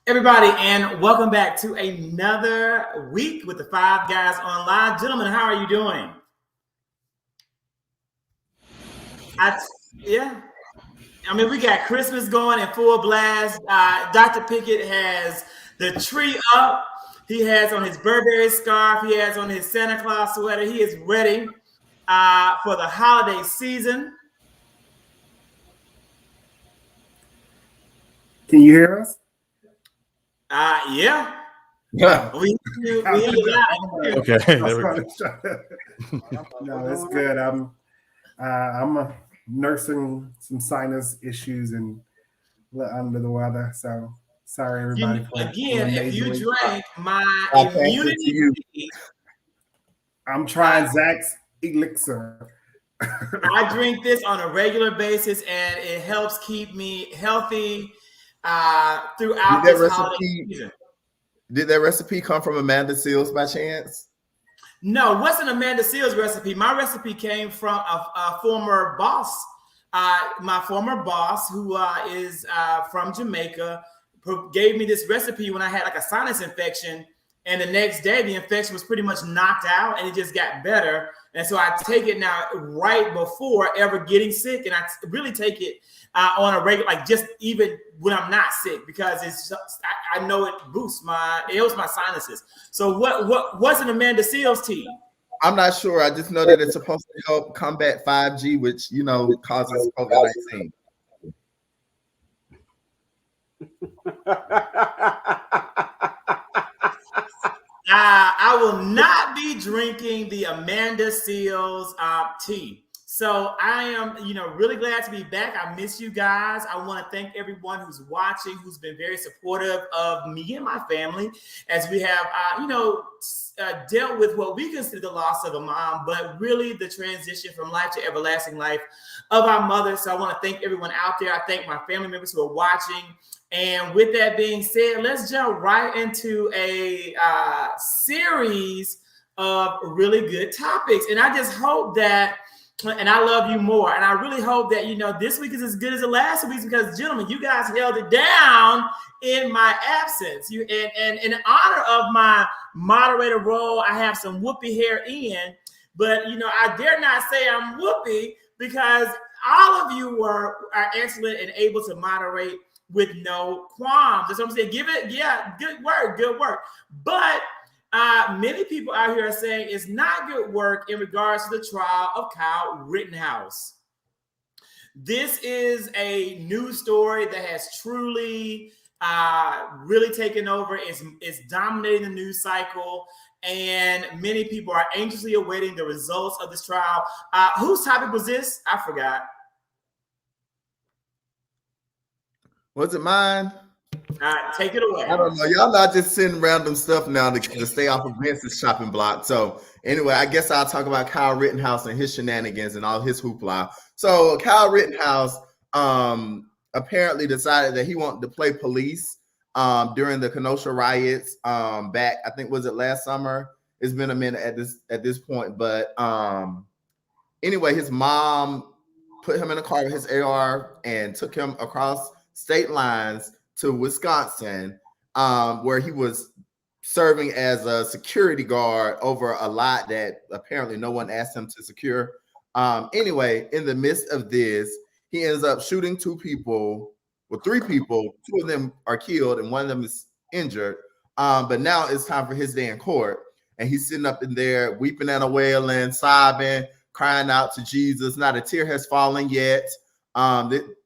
Everybody, and welcome back to another week with the Five Guys Online. Gentlemen, how are you doing? I, yeah, I mean, we got Christmas going in full blast. Dr. Pickett has the tree up. He has on his Burberry scarf. He has on his Santa Claus sweater. He is ready for the holiday season. Can you hear us? Yeah. Yeah. We hear you loud. Okay, there we go. No, it's good. I'm nursing some sinus issues and a little under the weather. So sorry, everybody. Again, if you drank my I'll pass it to immunity you. tea, I'm trying Zach's elixir. I drink this on a regular basis, and it helps keep me healthy throughout this holiday season. Did that recipe come from Amanda Seals by chance? No, it wasn't Amanda Seals' recipe. My recipe came from a former boss. My former boss, who is from Jamaica, gave me this recipe when I had like a sinus infection. And the next day, the infection was pretty much knocked out, and it just got better. And so I take it now right before ever getting sick, and I really take it on a regular, like just even when I'm not sick, because it's just, I know it helps my sinuses. So what wasn't Amanda Seals tea? I'm not sure. I just know that it's supposed to help combat 5G, which causes COVID-19. I will not be drinking the Amanda Seals tea. So I am, really glad to be back. I miss you guys. I want to thank everyone who's watching, who's been very supportive of me and my family as we have, dealt with what we consider the loss of a mom, but really the transition from life to everlasting life of our mother. So I want to thank everyone out there. I thank my family members who are watching. And with that being said, let's jump right into a series of really good topics. And I just hope that, and I love you more. And I really hope that, this week is as good as the last week, because, gentlemen, you guys held it down in my absence. And in honor of my moderator role, I have some whoopee hair in. But, I dare not say I'm whoopee, because all of you are excellent and able to moderate with no qualms. That's what I'm saying. Good work. But many people out here are saying it's not good work in regards to the trial of Kyle Rittenhouse. This is a news story that has truly really taken over. It's dominating the news cycle, and many people are anxiously awaiting the results of this trial. Whose topic was this? I forgot. Was it mine? Take it away. I don't know. Y'all not just sending random stuff now to stay off of Vince's shopping block. So anyway, I guess I'll talk about Kyle Rittenhouse and his shenanigans and all his hoopla. So Kyle Rittenhouse apparently decided that he wanted to play police during the Kenosha riots back, I think, was it last summer? It's been a minute at this point. But anyway, his mom put him in a car with his AR and took him across state lines to Wisconsin, where he was serving as a security guard over a lot that apparently no one asked him to secure. Anyway, in the midst of this, he ends up shooting three people. Two of them are killed and one of them is injured. But now it's time for his day in court. And he's sitting up in there weeping and wailing, sobbing, crying out to Jesus. Not a tear has fallen yet.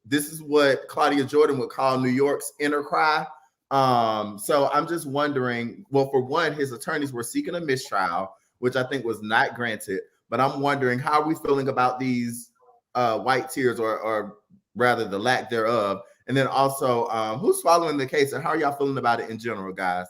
This is what Claudia Jordan would call New York's inner cry. So I'm just wondering, well, for one, his attorneys were seeking a mistrial, which I think was not granted. But I'm wondering, how are we feeling about these white tears, or rather the lack thereof? And then also, who's following the case, and how are y'all feeling about it in general, guys?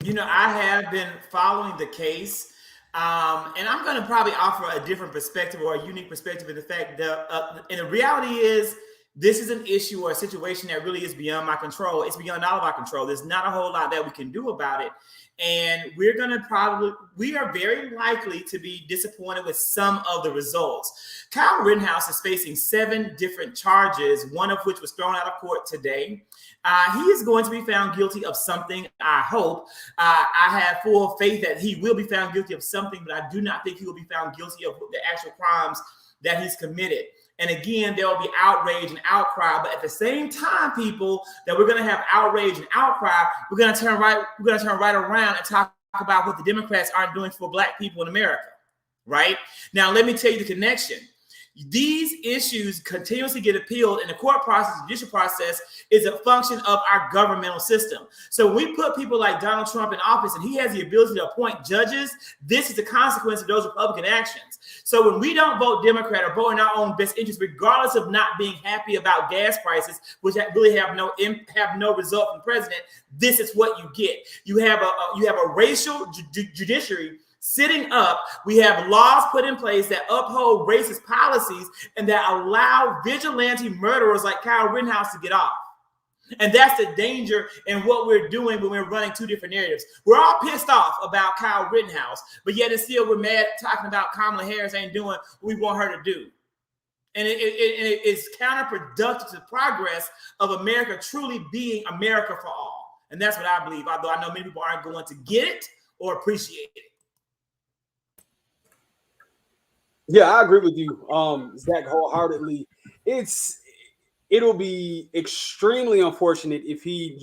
I have been following the case. And I'm going to probably offer a different perspective, or a unique perspective, in the fact that, and the reality is, this is an issue or a situation that really is beyond my control. It's beyond all of our control. There's not a whole lot that we can do about it. And we are very likely to be disappointed with some of the results. Kyle Rittenhouse is facing 7 different charges, one of which was thrown out of court today. He is going to be found guilty of something, I hope. I have full faith that he will be found guilty of something, but I do not think he will be found guilty of the actual crimes that he's committed. And again, there will be outrage and outcry. But at the same time, people, that we're going to have outrage and outcry, we're going to turn right around and talk about what the Democrats aren't doing for Black people in America. Right? Now, let me tell you the connection. These issues continuously get appealed, and the court process, the judicial process, is a function of our governmental system. So we put people like Donald Trump in office, and he has the ability to appoint judges. This is the consequence of those Republican actions. So when we don't vote Democrat or vote in our own best interest, regardless of not being happy about gas prices, which really have no result from the president, this is what you get. You have a racial judiciary sitting up. We have laws put in place that uphold racist policies and that allow vigilante murderers like Kyle Rittenhouse to get off. And that's the danger in what we're doing when we're running 2 different narratives. We're all pissed off about Kyle Rittenhouse, but yet and still we're mad talking about Kamala Harris ain't doing what we want her to do. And it is counterproductive to the progress of America truly being America for all. And that's what I believe, although I know many people aren't going to get it or appreciate it. Yeah, I agree with you, Zach, wholeheartedly. It'll be extremely unfortunate if he,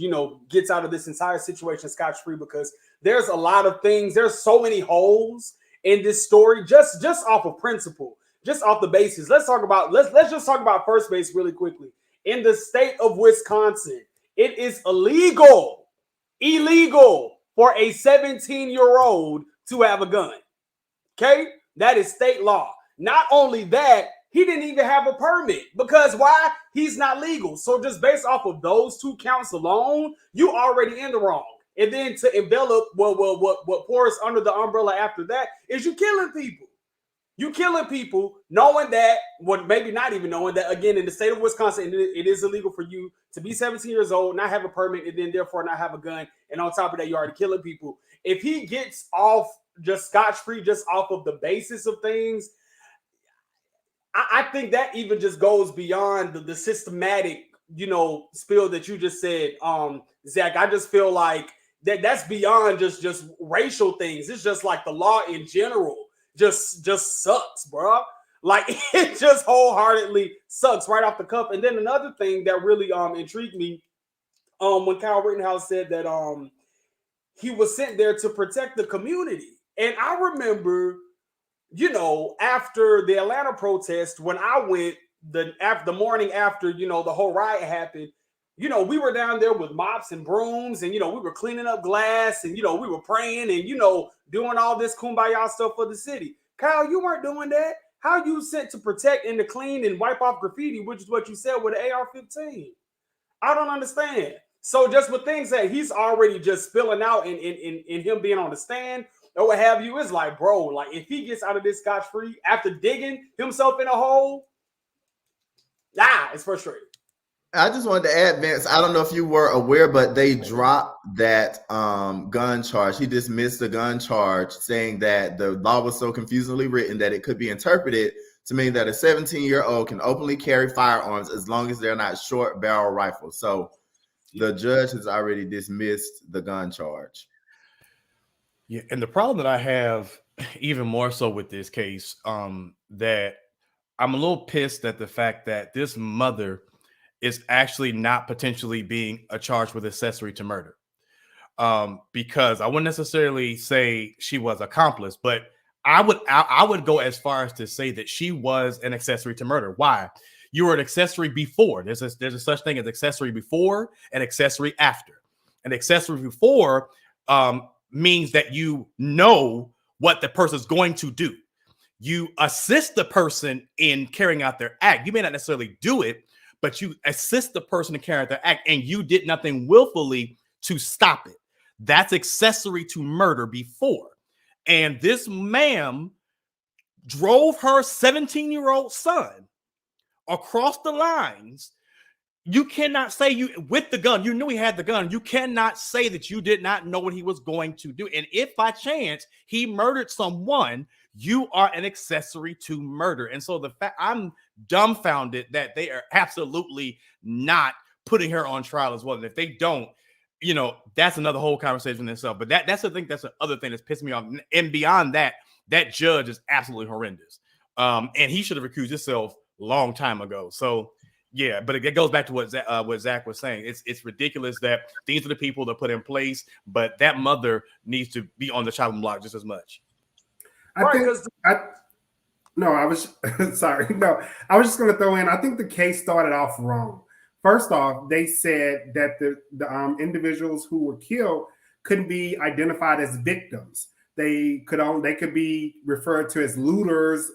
gets out of this entire situation scotch-free, because there's a lot of things. There's so many holes in this story, just off of principle, just off the basis. Let's just talk about first base really quickly. In the state of Wisconsin, it is illegal for a 17-year-old to have a gun. Okay? That is state law. Not only that, he didn't even have a permit, because why? He's not legal. So just based off of those 2 counts alone, you already in the wrong. And then to envelop what pours under the umbrella after that is you killing people. You killing people knowing that, maybe not even knowing that, again, in the state of Wisconsin, it is illegal for you to be 17 years old, not have a permit, and then therefore not have a gun. And on top of that, you're already killing people. If he gets off just scotch-free, just off of the basis of things, I think that even just goes beyond the systematic, spill that you just said, Zach. I just feel like that's beyond just racial things. It's just like the law in general just sucks, bro. Like, it just wholeheartedly sucks right off the cuff. And then another thing that really intrigued me, when Kyle Rittenhouse said that he was sent there to protect the community. And I remember, after the Atlanta protest, when I went the morning after, the whole riot happened, we were down there with mops and brooms, and, we were cleaning up glass, and, we were praying and, doing all this kumbaya stuff for the city. Kyle, you weren't doing that. How you sent to protect and to clean and wipe off graffiti, which is what you said with the AR-15? I don't understand. So just with things that he's already just spilling out in him being on the stand or what have you, is like, bro, like, if he gets out of this scotch-free after digging himself in a hole, it's frustrating. I just wanted to add, Vince, I don't know if you were aware, but they dropped that gun charge. He dismissed the gun charge, saying that the law was so confusingly written that it could be interpreted to mean that a 17-year-old can openly carry firearms as long as they're not short barrel rifles. So the judge has already dismissed the gun charge. Yeah, and the problem that I have even more so with this case, that I'm a little pissed at the fact that this mother is actually not potentially being charged with accessory to murder. Because I wouldn't necessarily say she was accomplice, but I would go as far as to say that she was an accessory to murder. Why? You were an accessory before. There's a such thing as accessory before and accessory after. An accessory before means that you know what the person's going to do. You assist the person in carrying out their act. You may not necessarily do it, but you assist the person in carrying out their act, and you did nothing willfully to stop it. That's accessory to murder before. And this ma'am drove her 17-year-old son across the lines you cannot say you with the gun. You knew he had the gun. You cannot say that you did not know what he was going to do. And if by chance he murdered someone, you are an accessory to murder. And so the fact I'm dumbfounded that they are absolutely not putting her on trial as well. And if they don't, you know, that's another whole conversation in itself. But that's the thing. That's the other thing that's pissing me off. And beyond that, that judge is absolutely horrendous. And he should have recused himself a long time ago. So yeah, but it goes back to what Zach was saying. It's ridiculous that these are the people that put in place, but that mother needs to be on the chopping block just as much. I was sorry. No, I was just going to throw in. I think the case started off wrong. First off, they said that the individuals who were killed couldn't be identified as victims. They could be referred to as looters,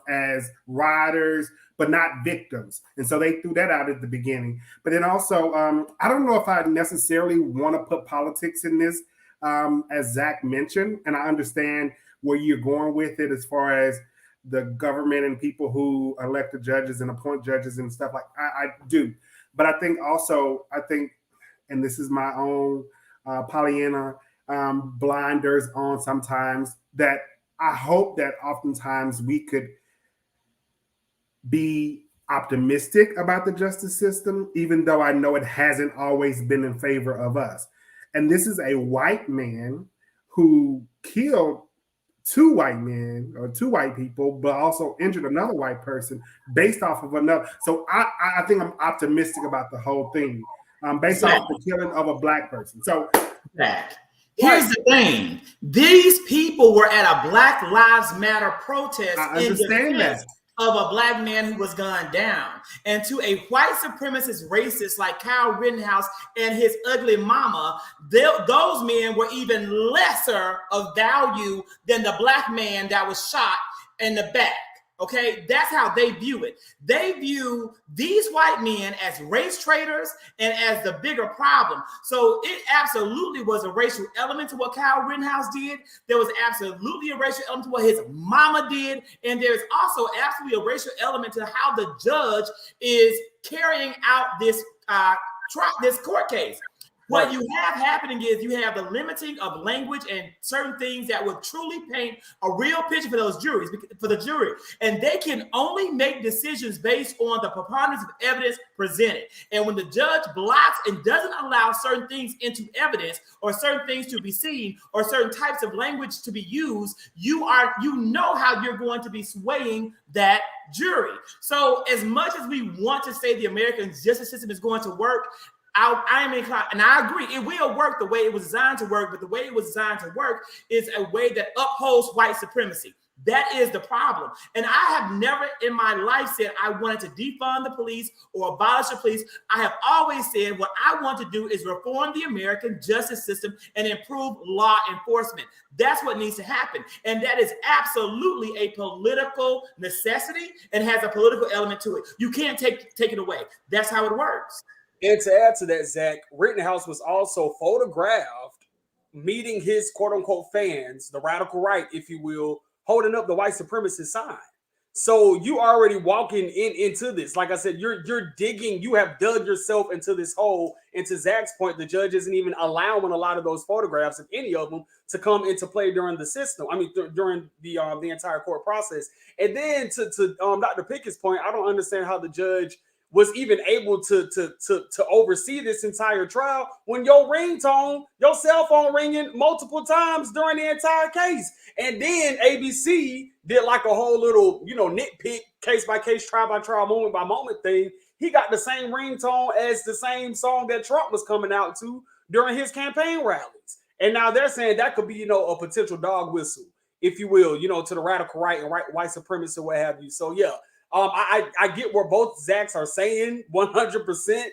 as rioters, but not victims. And so they threw that out at the beginning. But then also, I don't know if I necessarily want to put politics in this, as Zach mentioned, and I understand where you're going with it as far as the government and people who elect the judges and appoint judges and stuff like I do. But I think, and this is my own Pollyanna blinders on sometimes, that I hope that oftentimes we could be optimistic about the justice system, even though I know it hasn't always been in favor of us. And this is a white man who killed two white people, but also injured another white person based off of another. So I think I'm optimistic about the whole thing, based off the killing of a black person. So here's the thing. These people were at a Black Lives Matter protest in defense of a black man who was gunned down. And to a white supremacist racist like Kyle Rittenhouse and his ugly mama, those men were even lesser of value than the black man that was shot in the back. Okay, that's how they view it. They view these white men as race traitors and as the bigger problem. So it absolutely was a racial element to what Kyle Rittenhouse did. There was absolutely a racial element to what his mama did. And there's also absolutely a racial element to how the judge is carrying out this court case. What you have happening is you have the limiting of language and certain things that would truly paint a real picture for those juries, for the jury. And they can only make decisions based on the preponderance of evidence presented. And when the judge blocks and doesn't allow certain things into evidence, or certain things to be seen, or certain types of language to be used, you know how you're going to be swaying that jury. So as much as we want to say the American justice system is going to work, I am inclined, and I agree, it will work the way it was designed to work, but the way it was designed to work is a way that upholds white supremacy. That is the problem. And I have never in my life said I wanted to defund the police or abolish the police. I have always said what I want to do is reform the American justice system and improve law enforcement. That's what needs to happen. And that is absolutely a political necessity and has a political element to it. You can't take it away. That's how it works. And to add to that, Zach, Rittenhouse was also photographed meeting his quote-unquote fans, the radical right, if you will, holding up the white supremacist sign. So you already walking into this. Like I said, you're digging, you have dug yourself into this hole. And to Zach's point, the judge isn't even allowing a lot of those photographs, if any of them, to come into play during the system. I mean, during the entire court process. And then to Dr. Pickett's point, I don't understand how the judge was even able to oversee this entire trial when your ringtone, your cell phone ringing multiple times during the entire case. And then ABC did like a whole little, nitpick, case by case, trial by trial, moment by moment thing. He got the same ringtone as the same song that Trump was coming out to during his campaign rallies. And now they're saying that could be, a potential dog whistle, if you will, to the radical right and white supremacists or what have you. So yeah. I get where both Zachs are saying 100%,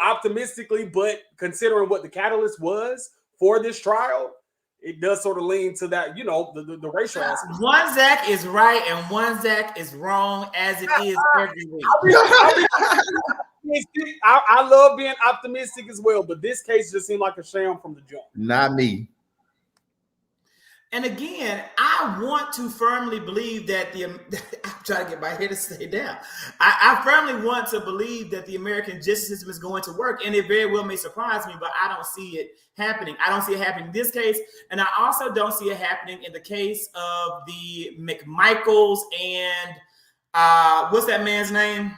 optimistically, but considering what the catalyst was for this trial, it does sort of lean to that, the racial aspect. One Zach is right and one Zach is wrong, as it is every week. I love being optimistic as well, but this case just seemed like a sham from the jump. Not me. And again, I want to firmly believe that I'm trying to get my head to stay down. I firmly want to believe that the American justice system is going to work, and it very well may surprise me, but I don't see it happening. I don't see it happening in this case, and I also don't see it happening in the case of the McMichaels and what's that man's name?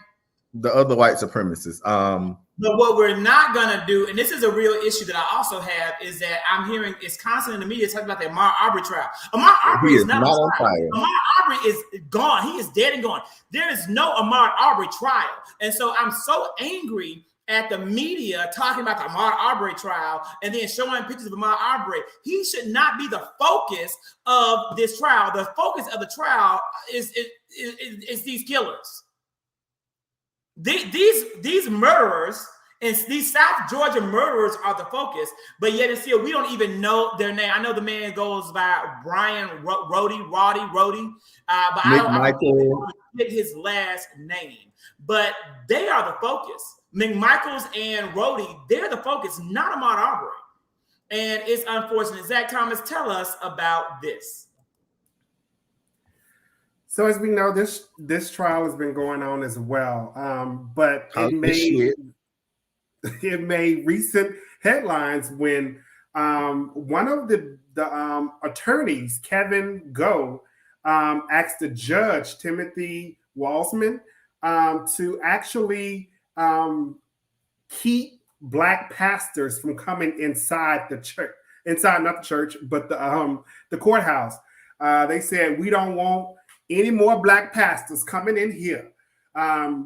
The other white supremacists. But what we're not going to do, and this is a real issue that I also have, is that I'm hearing it's constantly in the media talking about the Ahmaud Arbery trial. Ahmaud Arbery is not on fire. Ahmaud Arbery is gone. He is dead and gone. There is no Ahmaud Arbery trial. And so I'm so angry at the media talking about the Ahmaud Arbery trial and then showing pictures of Ahmaud Arbery. He should not be the focus of this trial. The focus of the trial is these killers. These murderers and these South Georgia murderers are the focus, but yet and still we don't even know their name. I know the man goes by Bryan Roddy, but I don't get his last name. But they are the focus. McMichaels and Roddy, they're the focus, not Ahmaud Arbery. And it's unfortunate. Zach Thomas, tell us about this. So as we know, this trial has been going on as well, but it made recent headlines when one of the attorneys, Kevin Go, asked the judge Timothy Walsman to actually keep Black pastors from coming inside the church, not the church, but the courthouse. They said, we don't want any more Black pastors coming in here.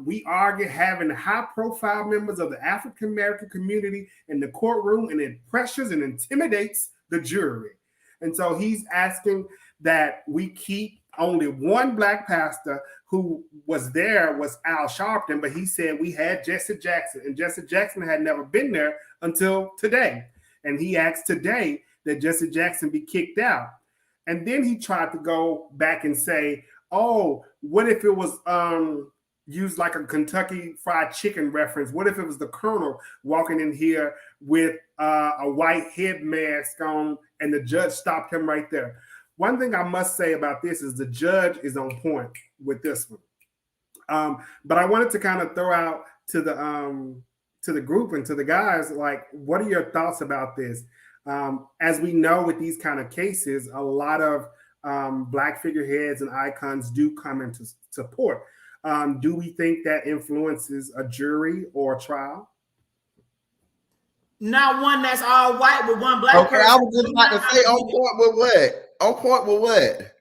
We argue having high-profile members of the African-American community in the courtroom, and it pressures and intimidates the jury. And so he's asking that we keep only one Black pastor. Who was there was Al Sharpton, but he said we had Jesse Jackson, and Jesse Jackson had never been there until today. And he asked today that Jesse Jackson be kicked out. And then he tried to go back and say, oh, what if it was used like a Kentucky Fried Chicken reference? What if it was the Colonel walking in here with a white head mask on and the judge stopped him right there? One thing I must say about this is the judge is on point with this one. But I wanted to kind of throw out to the group and to the guys, like, what are your thoughts about this? As we know, with these kind of cases, a lot of Black figureheads and icons do come into support. Do we think that influences a jury or a trial? Not one that's all white with one Black person. I was just about to say, on point with what? On point with what?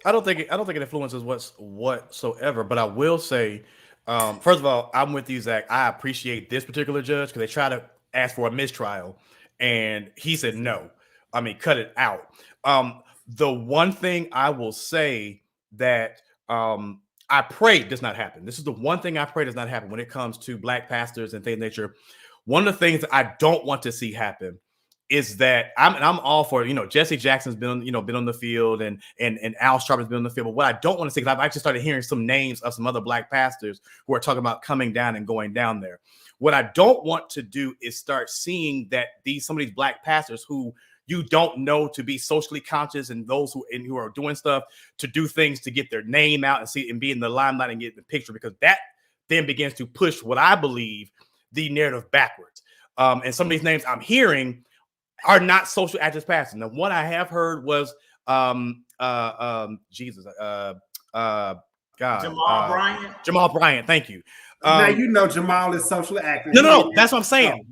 I don't think it influences whatsoever. But I will say, first of all, I'm with you, Zach. I appreciate this particular judge because they try to ask for a mistrial, and he said no. I mean, cut it out. The one thing I will say that I pray does not happen. This is the one thing I pray does not happen when it comes to Black pastors and things of nature. One of the things that I don't want to see happen is that I'm all for, Jesse Jackson's been on the field and Al Sharpton's been on the field. But what I don't want to see, because I've actually started hearing some names of some other Black pastors who are talking about coming down and going down there. What I don't want to do is start seeing that some of these Black pastors who you don't know to be socially conscious and those who are doing stuff to do things to get their name out and be in the limelight and get in the picture, because that then begins to push what I believe the narrative backwards. And some of these names I'm hearing are not social activist pastors. Now, one I have heard was Jamal Bryan. Jamal Bryan, thank you. Now Jamal is social active. No, that's what I'm saying.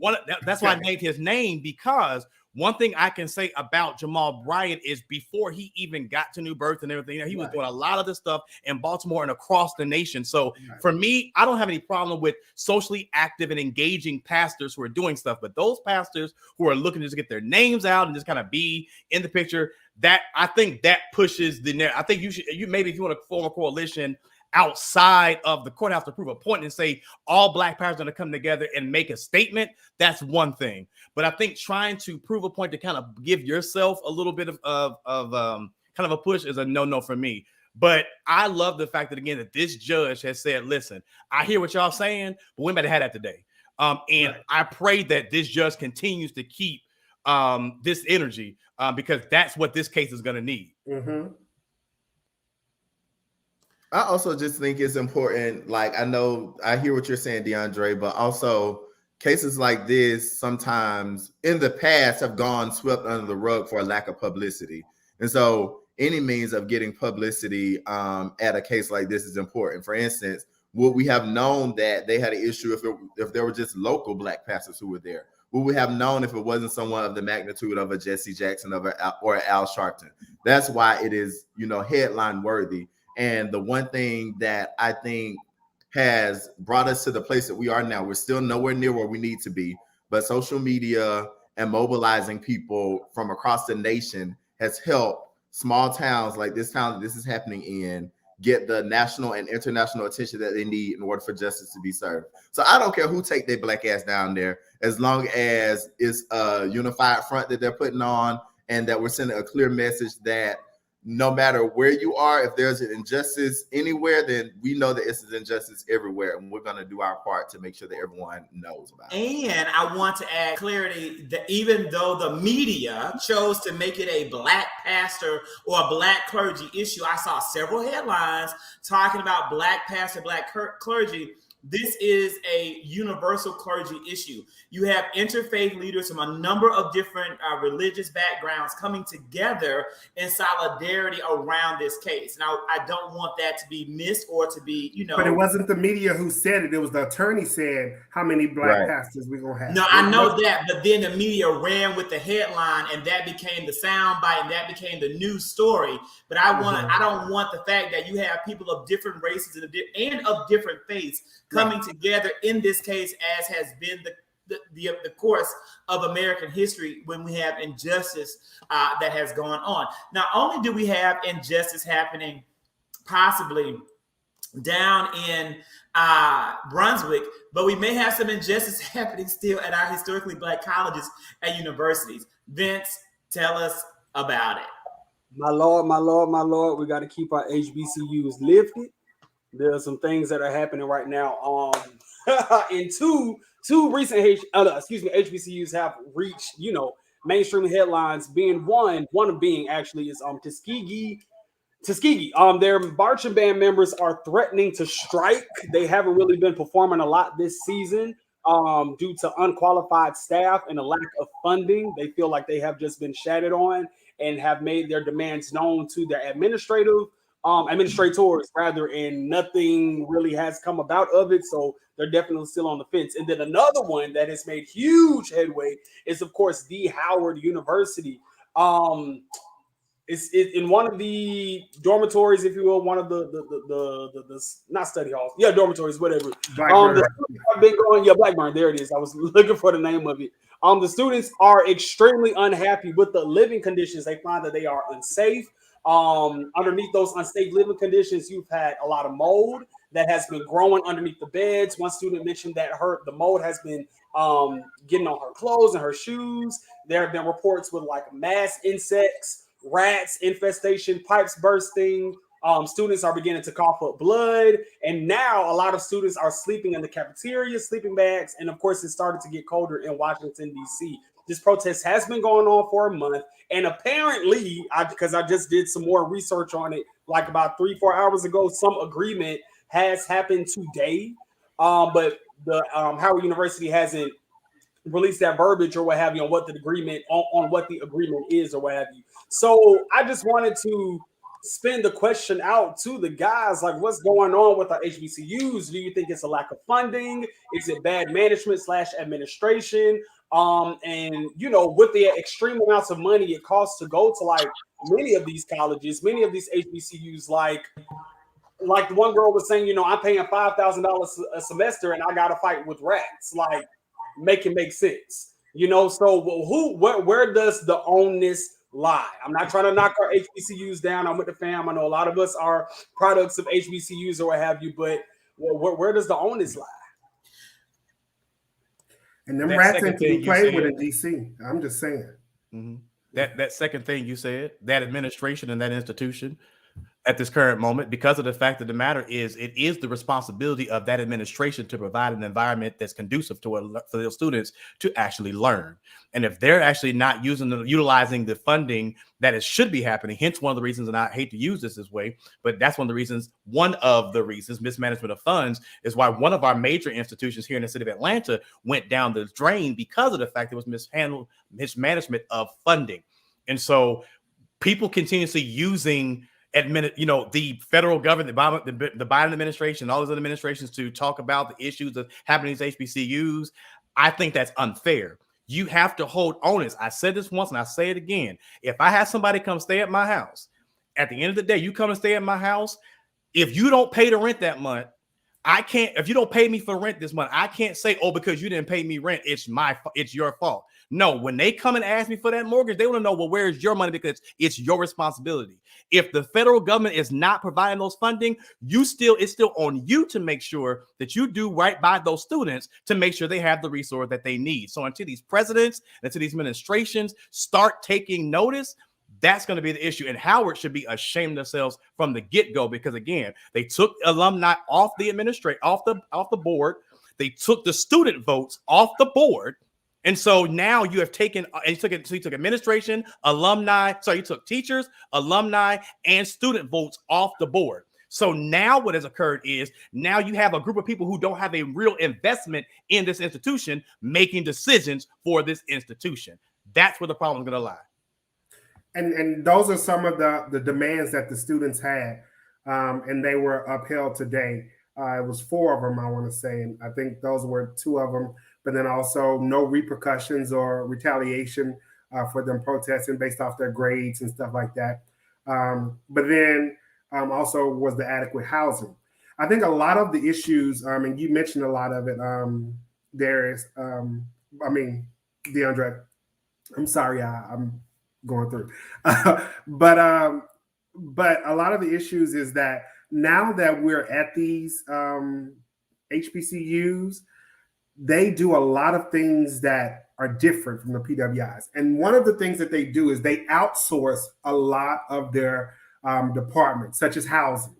That's why I named his name, because one thing I can say about Jamal Bryan is before he even got to New Birth and everything, he was doing a lot of this stuff in Baltimore and across the nation. So for me, I don't have any problem with socially active and engaging pastors who are doing stuff, but those pastors who are looking to just get their names out and just kind of be in the picture, that I think that pushes the narrative. I think maybe if you want to form a coalition outside of the courthouse to prove a point and say all Black pastors are going to come together and make a statement, that's one thing. But I think trying to prove a point to kind of give yourself a little bit of kind of a push is a no for me. But I love the fact that, again, that this judge has said, listen, I hear what y'all saying, but we better have that today. I pray that this judge continues to keep this energy, because that's what this case is going to need. Mm-hmm. I also just think it's important. Like, I know I hear what you're saying, DeAndre, but also cases like this sometimes in the past have gone swept under the rug for a lack of publicity. And so any means of getting publicity at a case like this is important. For instance, would we have known that they had an issue if there were just local Black pastors who were there? Would we have known if it wasn't someone of the magnitude of a Jesse Jackson or Al Sharpton? That's why it is, headline worthy. And the one thing that I think has brought us to the place that we are now, we're still nowhere near where we need to be, but social media and mobilizing people from across the nation has helped small towns like this town that this is happening in get the national and international attention that they need in order for justice to be served. So I don't care who take their Black ass down there, as long as it's a unified front that they're putting on and that we're sending a clear message that no matter where you are, if there's an injustice anywhere, then we know that it's an injustice everywhere, and we're going to do our part to make sure that everyone knows about it. And I want to add clarity that even though the media chose to make it a Black pastor or a Black clergy issue, I saw several headlines talking about Black pastor, Black clergy. This is a universal clergy issue. You have interfaith leaders from a number of different religious backgrounds coming together in solidarity around this case. Now, I don't want that to be missed or to be, But it wasn't the media who said it. It was the attorney said how many Black pastors we're going to have. No, I know that, but then the media ran with the headline, and that became the soundbite, and that became the news story. But I don't want the fact that you have people of different races and of different faiths coming together in this case, as has been the course of American history when we have injustice that has gone on. Not only do we have injustice happening possibly down in Brunswick, but we may have some injustice happening still at our historically Black colleges and universities. Vince, tell us about it. My Lord, we got to keep our HBCUs lifted. There are some things that are happening right now. And two recent HBCUs have reached, mainstream headlines. One of being actually is Tuskegee. Their marching band members are threatening to strike. They haven't really been performing a lot this season due to unqualified staff and a lack of funding. They feel like they have just been shattered on and have made their demands known to their administrators rather, and nothing really has come about of it. So they're definitely still on the fence. And then another one that has made huge headway is, of course, the Howard University. It's in one of the dormitories, if you will, one of the not study halls, dormitories, whatever. Blackburn. The students have been going, Blackburn, there it is. I was looking for the name of it. The students are extremely unhappy with the living conditions. They find that they are unsafe. Underneath those unsafe living conditions, you've had a lot of mold that has been growing underneath the beds. One student mentioned that the mold has been getting on her clothes and her shoes. There have been reports with like mass insects, rats, infestation, pipes bursting. Students are beginning to cough up blood. And now a lot of students are sleeping in the cafeteria, sleeping bags. And of course, it started to get colder in Washington, D.C. This protest has been going on for a month. And apparently, because I just did some more research on it, like about 3-4 hours ago, some agreement has happened today. But the Howard University hasn't released that verbiage or what have you on what the agreement is or what have you. So I just wanted to spin the question out to the guys, like, what's going on with our HBCUs? Do you think it's a lack of funding? Is it bad management / administration? And with the extreme amounts of money it costs to go to like many of these colleges, many of these HBCUs, like the one girl was saying, I'm paying $5,000 a semester and I got to fight with rats. Like, make it make sense, So where does the onus lie? I'm not trying to knock our HBCUs down. I'm with the fam. I know a lot of us are products of HBCUs or what have you, but where does the onus lie? And them rats ain't to be played with in DC. I'm just saying. Mm-hmm. That second thing you said, that administration and that institution, at this current moment, because of the fact of the matter is it is the responsibility of that administration to provide an environment that's conducive to for those students to actually learn. And if they're actually not utilizing the funding that it should be happening, hence one of the reasons, and I hate to use this way, but that's one of the reasons mismanagement of funds is why one of our major institutions here in the city of Atlanta went down the drain, because of the fact it was mismanagement of funding. And so people continuously using the federal government, the Biden administration, all those other administrations to talk about the issues of happening in these HBCUs. I think that's unfair. You have to hold onus. I said this once and I say it again. If I have somebody come stay at my house, at the end of the day, you come and stay at my house. If you don't pay the rent that month, I can't. If you don't pay me for rent this month, I can't say, oh, because you didn't pay me rent, it's your fault. No, when they come and ask me for that mortgage, they want to know, well, where's your money? Because it's your responsibility. If the federal government is not providing those funding, it's still on you to make sure that you do right by those students to make sure they have the resource that they need. So until these presidents, until these administrations start taking notice, that's going to be the issue. And Howard should be ashamed of themselves from the get-go, because again, they took alumni off the off the board. They took the student votes off the board. And so now you have taken, you took administration, you took teachers, alumni, and student votes off the board. So now what has occurred is now you have a group of people who don't have a real investment in this institution making decisions for this institution. That's where the problem is going to lie. And those are some of the demands that the students had, and they were upheld today. It was 4 of them, I want to say, and I think those were 2 of them. But then also no repercussions or retaliation for them protesting based off their grades and stuff like that. But then also was the adequate housing. I think a lot of the issues, and you mentioned a lot of it, Darius, DeAndre, I'm sorry, I'm going through. But a lot of the issues is that now that we're at these HBCUs, they do a lot of things that are different from the PWIs. And one of the things that they do is they outsource a lot of their departments, such as housing.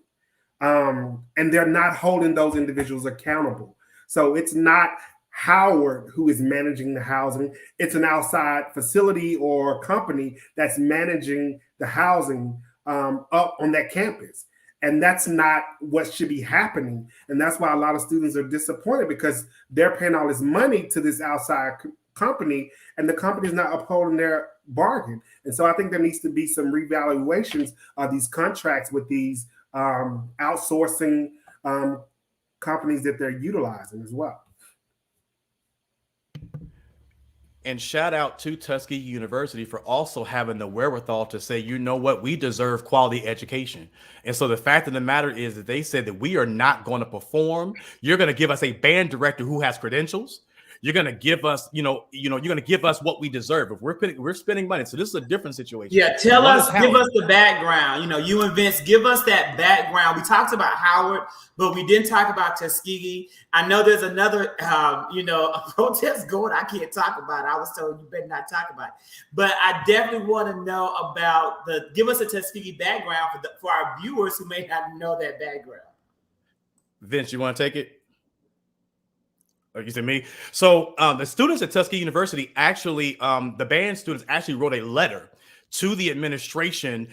And they're not holding those individuals accountable. So it's not Howard who is managing the housing. It's an outside facility or company that's managing the housing up on that campus. And that's not what should be happening. And that's why a lot of students are disappointed, because they're paying all this money to this outside company and the company is not upholding their bargain. And so I think there needs to be some revaluations of these contracts with these outsourcing companies that they're utilizing as well. And shout out to Tuskegee University for also having the wherewithal to say, you know what, we deserve quality education. And so the fact of the matter is that they said that we are not going to perform. You're going to give us a band director who has credentials. You're going to give us, you're going to give us what we deserve. If we're spending money. So this is a different situation. Yeah, give us the background. You and Vince, give us that background. We talked about Howard, but we didn't talk about Tuskegee. I know there's another, a protest going. I can't talk about it. I was told you better not talk about it. But I definitely want to know about give us a Tuskegee background for our viewers who may not know that background. Vince, you want to take it? You said me. So the students at Tuskegee University actually, the band students actually wrote a letter to the administration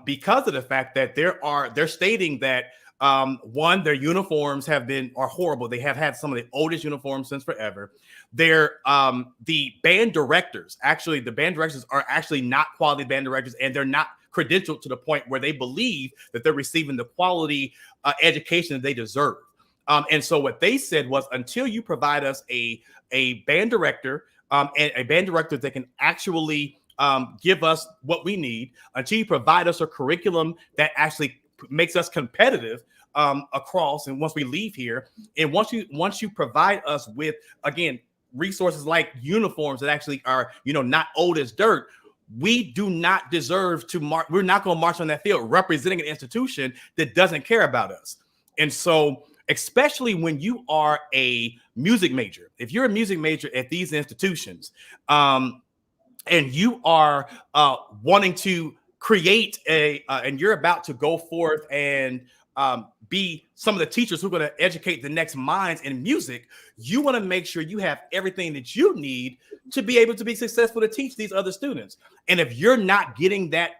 because of the fact that they're stating that one, their uniforms are horrible. They have had some of the oldest uniforms since forever. The band directors are actually not quality band directors, and they're not credentialed to the point where they believe that they're receiving the quality education that they deserve. And so what they said was, until you provide us a band director and a band director that can actually give us what we need, until you provide us a curriculum that actually makes us competitive across, and once we leave here, and once you provide us with, again, resources like uniforms that actually are not old as dirt, we do not deserve to march. We're not going to march on that field representing an institution that doesn't care about us. And so, especially when you are a music major, if you're a music major at these institutions, and you are wanting to create and you're about to go forth and be some of the teachers who are going to educate the next minds in music, you want to make sure you have everything that you need to be able to be successful to teach these other students. And if you're not getting that,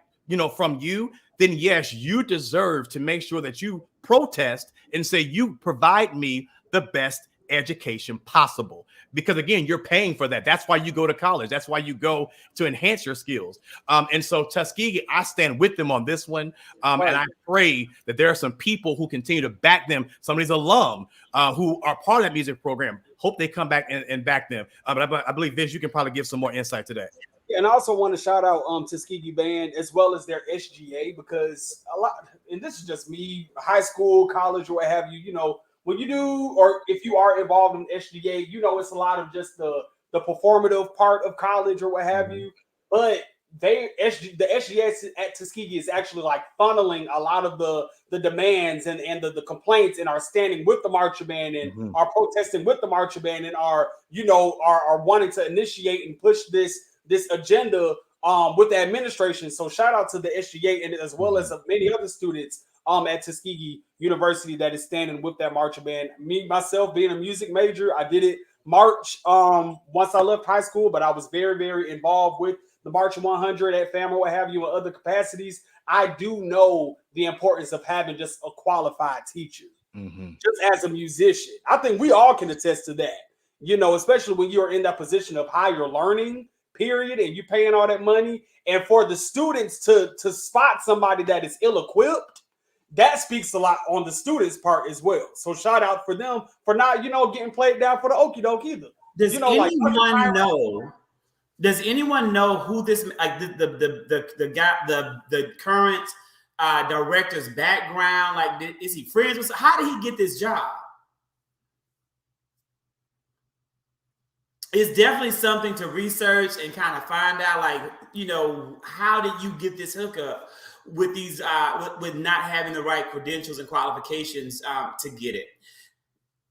from you, then yes, you deserve to make sure that you protest and say, you provide me the best education possible. Because again, you're paying for that. That's why you go to college. That's why you go to enhance your skills. And so Tuskegee, I stand with them on this one. And I pray that there are some people who continue to back them. Some of these alum who are part of that music program. Hope they come back and back them. But I believe, Vince, you can probably give some more insight to that. And I also want to shout out Tuskegee Band as well as their SGA, because a lot, and this is just me, high school, college, or what have you, when you do, or if you are involved in SGA, it's a lot of just the performative part of college or what have you. But the SGA at Tuskegee is actually like funneling a lot of the demands and the complaints, and are standing with the marching band and are protesting with the marching band, and are wanting to initiate and push this agenda with the administration. So shout out to the SGA and as well as many other students at Tuskegee University that is standing with that marching band. Me, myself, being a music major, I did it March once I left high school, but I was very, very involved with the Marching 100 at FAM or what have you in other capacities. I do know the importance of having just a qualified teacher, just as a musician. I think we all can attest to that, especially when you're in that position of higher learning, period, and you're paying all that money. And for the students to spot somebody that is ill-equipped, that speaks a lot on the students' part as well. So shout out for them for not, getting played down for the okie doke either. Does anyone know who this, like the guy, the current director's background? Like, is he friends with? How did he get this job? It's definitely something to research and kind of find out, like, how did you get this hookup with these, with not having the right credentials and qualifications to get it?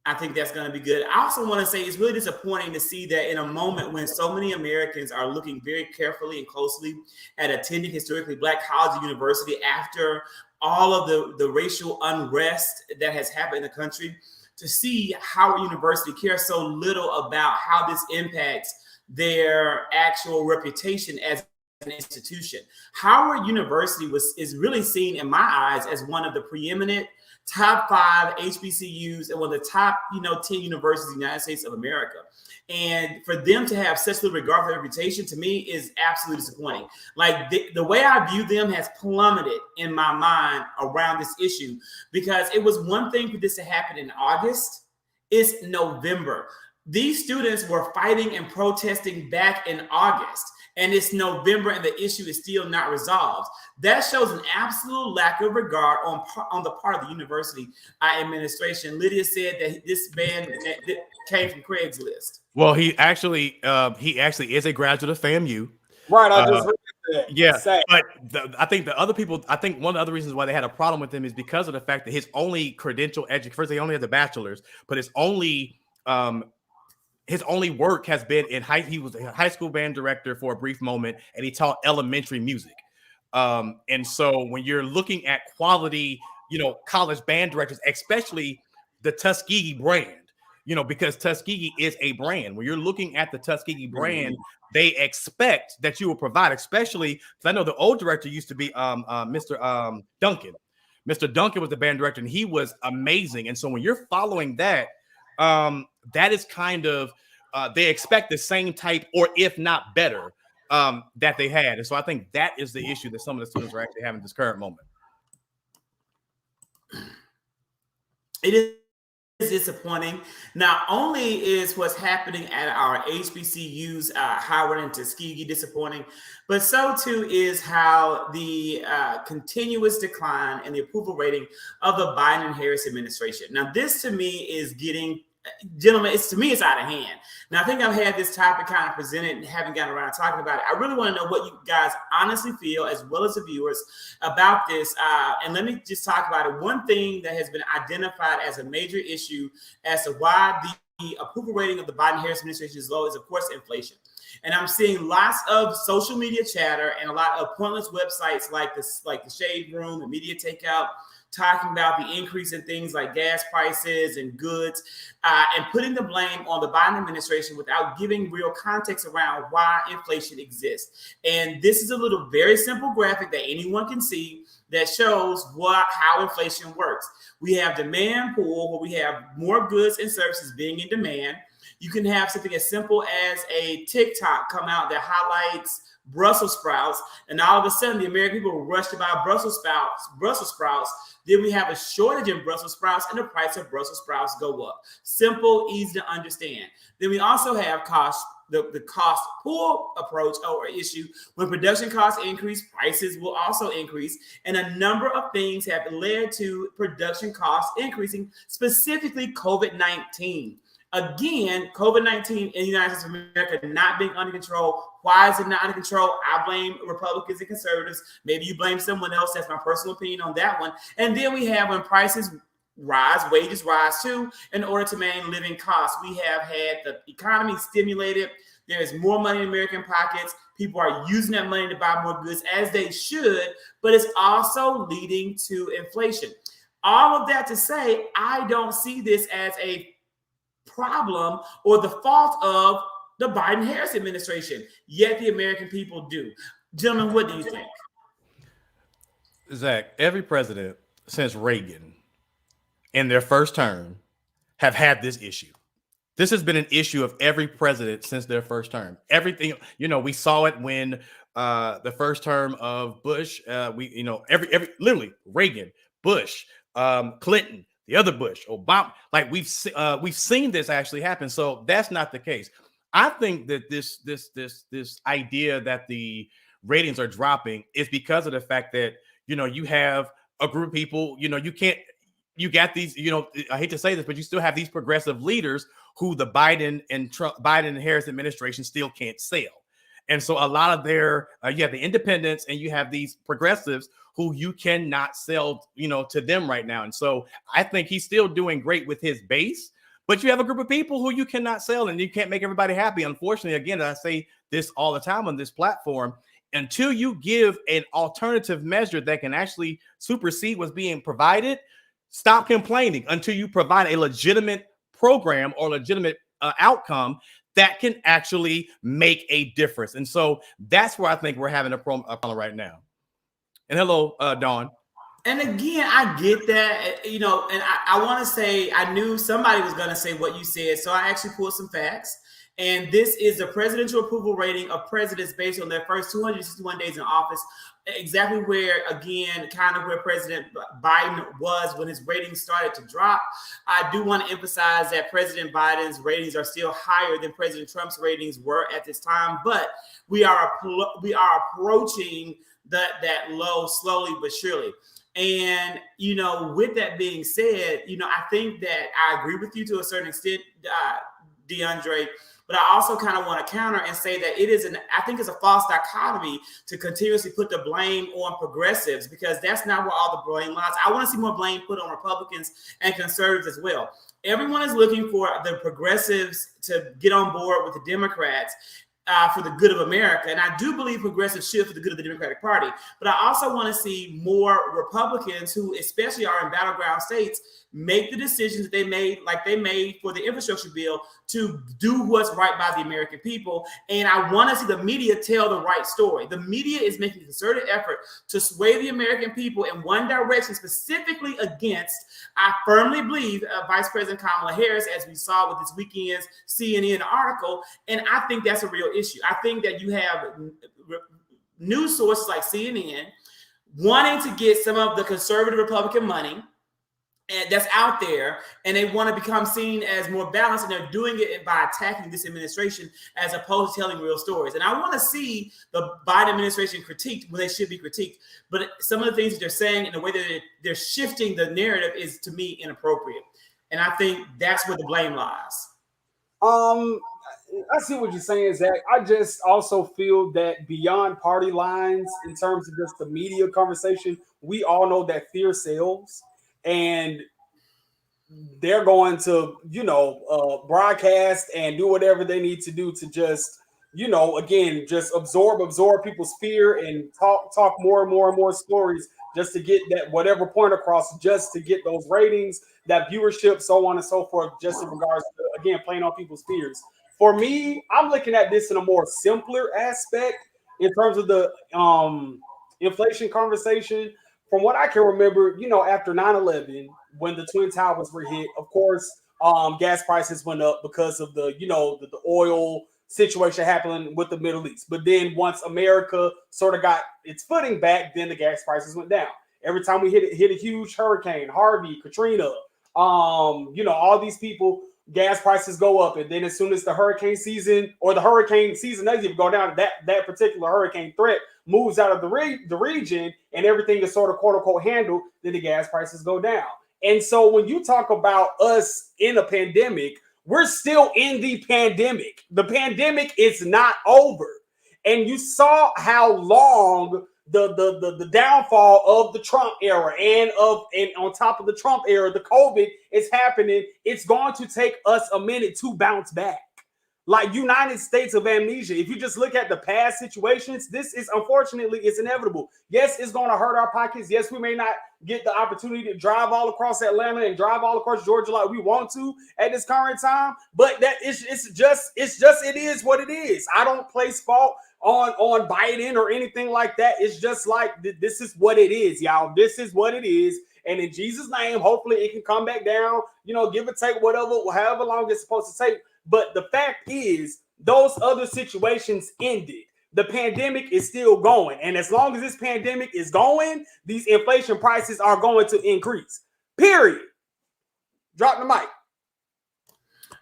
I think that's going to be good. I also want to say it's really disappointing to see that in a moment when so many Americans are looking very carefully and closely at attending historically Black college and university after all of the racial unrest that has happened in the country, to see Howard University care so little about how this impacts their actual reputation as an institution. Howard University is really seen in my eyes as one of the preeminent top 5 HBCUs and one of the top 10 universities in the United States of America. And for them to have such little regard for reputation, to me, is absolutely disappointing. Like, the way I view them has plummeted in my mind around this issue, because it was one thing for this to happen in August. It's November. These students were fighting and protesting back in August, and it's November and the issue is still not resolved. That shows an absolute lack of regard on the part of the university administration. Lydia said that this band came from Craigslist. Well, he actually is a graduate of FAMU. Right, I just heard that. Yeah, but I think one of the other reasons why they had a problem with him is because of the fact that his only credential education, first he only has a bachelor's, but his only work has been he was a high school band director for a brief moment, and he taught elementary music. And so when you're looking at quality, college band directors, especially the Tuskegee brand, because Tuskegee is a brand. When you're looking at the Tuskegee brand, they expect that you will provide, especially because I know the old director used to be Mr. Duncan. Mr. Duncan was the band director, and he was amazing. And so when you're following that, that is kind of they expect the same type, or if not better, that they had. And so I think that is the issue that some of the students are actually having at this current moment. It is disappointing. Not only is what's happening at our HBCUs, Howard and Tuskegee, disappointing, but so too is how the continuous decline in the approval rating of the Biden and Harris administration. Now, this to me is getting, gentlemen, it's out of hand. Now, I think I've had this topic kind of presented and haven't gotten around to talking about it. I really want to know what you guys honestly feel, as well as the viewers, about this. And let me just talk about it. One thing that has been identified as a major issue as to why approval rating of the Biden-Harris administration is low is, of course, inflation. And I'm seeing lots of social media chatter and a lot of pointless websites like the Shade Room and Media Takeout, talking about the increase in things like gas prices and goods, and putting the blame on the Biden administration without giving real context around why inflation exists. And this is a little very simple graphic that anyone can see that shows how inflation works. We have demand pool, where we have more goods and services being in demand. You can have something as simple as a TikTok come out that highlights Brussels sprouts, and all of a sudden the American people rush to buy Brussels sprouts. Then we have a shortage in Brussels sprouts, and the price of Brussels sprouts go up. Simple, easy to understand. Then we also have the cost pull approach or issue. When production costs increase, prices will also increase. And a number of things have led to production costs increasing, specifically COVID-19. Again, COVID-19 in the United States of America not being under control. Why is it not under control? I blame Republicans and conservatives. Maybe you blame someone else. That's my personal opinion on that one. And then we have when prices rise, wages rise too, in order to maintain living costs. We have had the economy stimulated. There's more money in American pockets. People are using that money to buy more goods, as they should, but it's also leading to inflation. All of that to say, I don't see this as a problem or the fault of the Biden-Harris administration, yet the American people do. Gentlemen, what do you think? Zach, every president since Reagan in their first term have had this issue. This has been an issue of every president since their first term. Everything, we saw it when the first term of Bush, literally Reagan, Bush, Clinton, the other Bush, Obama, like we've seen this actually happen. So that's not the case. I think that this idea that the ratings are dropping is because of the fact that, you have a group of people, you got these, I hate to say this, but you still have these progressive leaders who the Biden and Harris administration still can't sell. And so a lot of you have the independents and you have these progressives who you cannot sell, to them right now. And so I think he's still doing great with his base, but you have a group of people who you cannot sell and you can't make everybody happy. Unfortunately, again, I say this all the time on this platform, until you give an alternative measure that can actually supersede what's being provided, stop complaining until you provide a legitimate program or legitimate outcome that can actually make a difference. And so that's where I think we're having a problem right now. And hello, Dawn. And again, I get that, and I want to say, I knew somebody was going to say what you said, so I actually pulled some facts. And this is the presidential approval rating of presidents based on their first 261 days in office, exactly where, again, kind of where President Biden was when his ratings started to drop. I do want to emphasize that President Biden's ratings are still higher than President Trump's ratings were at this time, but we are approaching that low slowly but surely. And, with that being said, I think that I agree with you to a certain extent, DeAndre, but I also kind of want to counter and say that I think it's a false dichotomy to continuously put the blame on progressives, because that's not where all the blame lies. I want to see more blame put on Republicans and conservatives as well. Everyone is looking for the progressives to get on board with the Democrats for the good of America. And I do believe progressives should for the good of the Democratic Party. But I also want to see more Republicans who especially are in battleground states make the decisions that they made, like they made for the infrastructure bill, to do what's right by the American people. And I want to see the media tell the right story. The media is making a concerted effort to sway the American people in one direction, specifically against, I firmly believe, Vice President Kamala Harris, as we saw with this weekend's CNN article. And I think that's a real issue. I think that you have news sources like CNN wanting to get some of the conservative Republican money and that's out there, and they want to become seen as more balanced, and they're doing it by attacking this administration as opposed to telling real stories. And I want to see the Biden administration critiqued when they should be critiqued, but some of the things that they're saying and the way that they're shifting the narrative is, to me, inappropriate. And I think that's where the blame lies. I see what you're saying, Zach. I just also feel that beyond party lines, in terms of just the media conversation, we all know that fear sells. And they're going to, broadcast and do whatever they need to do to just, again, just absorb people's fear and talk more and more and more stories just to get that whatever point across, just to get those ratings, that viewership, so on and so forth, just in regards to, again, playing on people's fears. For me, I'm looking at this in a more simpler aspect in terms of the inflation conversation. From what I can remember, after 9/11, when the Twin Towers were hit, of course, gas prices went up because of the oil situation happening with the Middle East. But then once America sort of got its footing back, then the gas prices went down. Every time we hit a huge hurricane, Harvey, Katrina, all these people, gas prices go up. And then as soon as the hurricane season doesn't even go down, that particular hurricane threat moves out of the region and everything is sort of quote unquote handled, then the gas prices go down. And so when you talk about us in a pandemic, we're still in the pandemic. The pandemic is not over. And you saw how long the downfall of the Trump era and on top of the Trump era, the COVID is happening. It's going to take us a minute to bounce back. Like United States of amnesia. If you just look at the past situations, this is unfortunately, it's inevitable. Yes, it's going to hurt our pockets. Yes, we may not get the opportunity to drive all across Atlanta and drive all across Georgia like we want to at this current time. But that it's just it is what it is. I don't place fault on Biden or anything like that. It's just like this is what it is, y'all. This is what it is. And in Jesus' name, hopefully it can come back down, give or take however long it's supposed to take. But the fact is, those other situations ended. The pandemic is still going. And as long as this pandemic is going, these inflation prices are going to increase. Period. Drop the mic.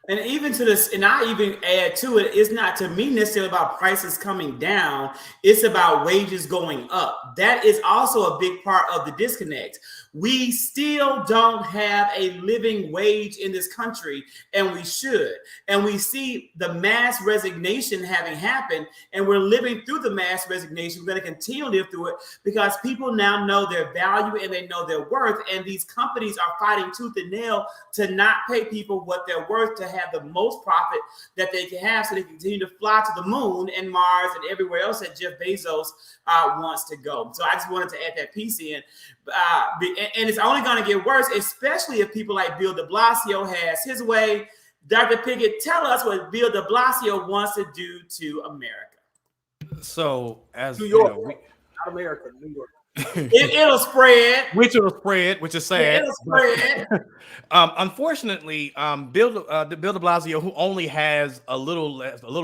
And even to this, and I even add to it, it's not to me necessarily about prices coming down. It's about wages going up. That is also a big part of the disconnect. We still don't have a living wage in this country, and we should. And we see the mass resignation having happened, and we're living through the mass resignation. We're going to continue to live through it because people now know their value and they know their worth. And these companies are fighting tooth and nail to not pay people what they're worth, to have the most profit that they can have so they can continue to fly to the moon and Mars and everywhere else that Jeff Bezos wants to go. So I just wanted to add that piece in. And it's only going to get worse, especially if people like Bill de Blasio has his way. Dr. Pickett, tell us what Bill de Blasio wants to do to America. So, as New York, you know, not America, New York. It'll spread. Which is sad. It'll spread. Unfortunately, Bill de Blasio, who only has a little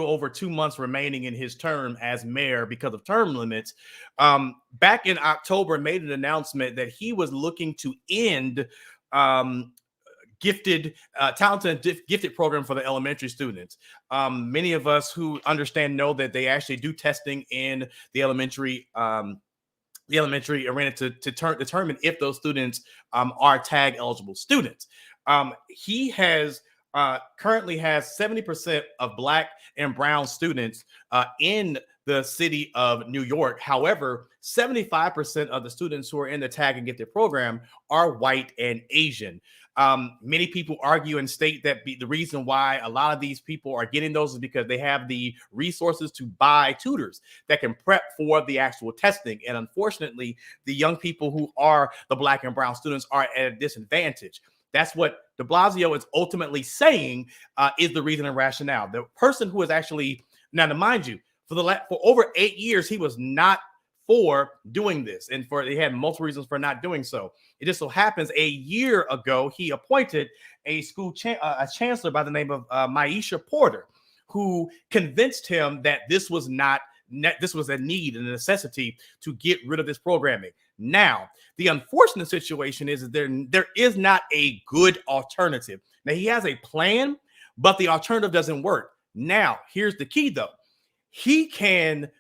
over 2 months remaining in his term as mayor because of term limits, back in October made an announcement that he was looking to end gifted program for the elementary students. Many of us who understand know that they actually do testing in the elementary arena to determine if those students are tag eligible students. He currently has 70% of Black and brown students in the city of New York. However, 75% of the students who are in the tag and gifted program are white and Asian. Many people argue and state that the reason why a lot of these people are getting those is because they have the resources to buy tutors that can prep for the actual testing. And unfortunately, the young people who are the Black and brown students are at a disadvantage. That's what de Blasio is ultimately saying is the reason and rationale. The person who is actually, now to mind you, for over 8 years, he was not for doing this, and they had multiple reasons for not doing so. It just so happens a year ago, he appointed a school a chancellor by the name of Maisha Porter, who convinced him that this was a need and a necessity to get rid of this programming. Now, the unfortunate situation is that there is not a good alternative. Now, he has a plan, but the alternative doesn't work. Now, here's the key, though. He can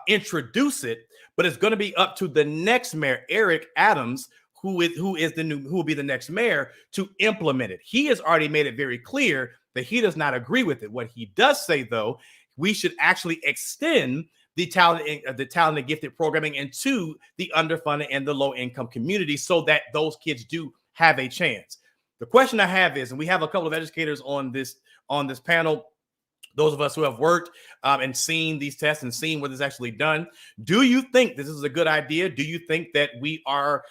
introduce it, but it's going to be up to the next mayor, Eric Adams, who will be the next mayor, to implement it. He has already made it very clear that he does not agree with it. What he does say, though, we should actually extend the talented gifted programming into the underfunded and the low income community so that those kids do have a chance. The question I have is, and we have a couple of educators on this panel, those of us who have worked and seen these tests and seen what is actually done. Do you think this is a good idea? Do you think that we are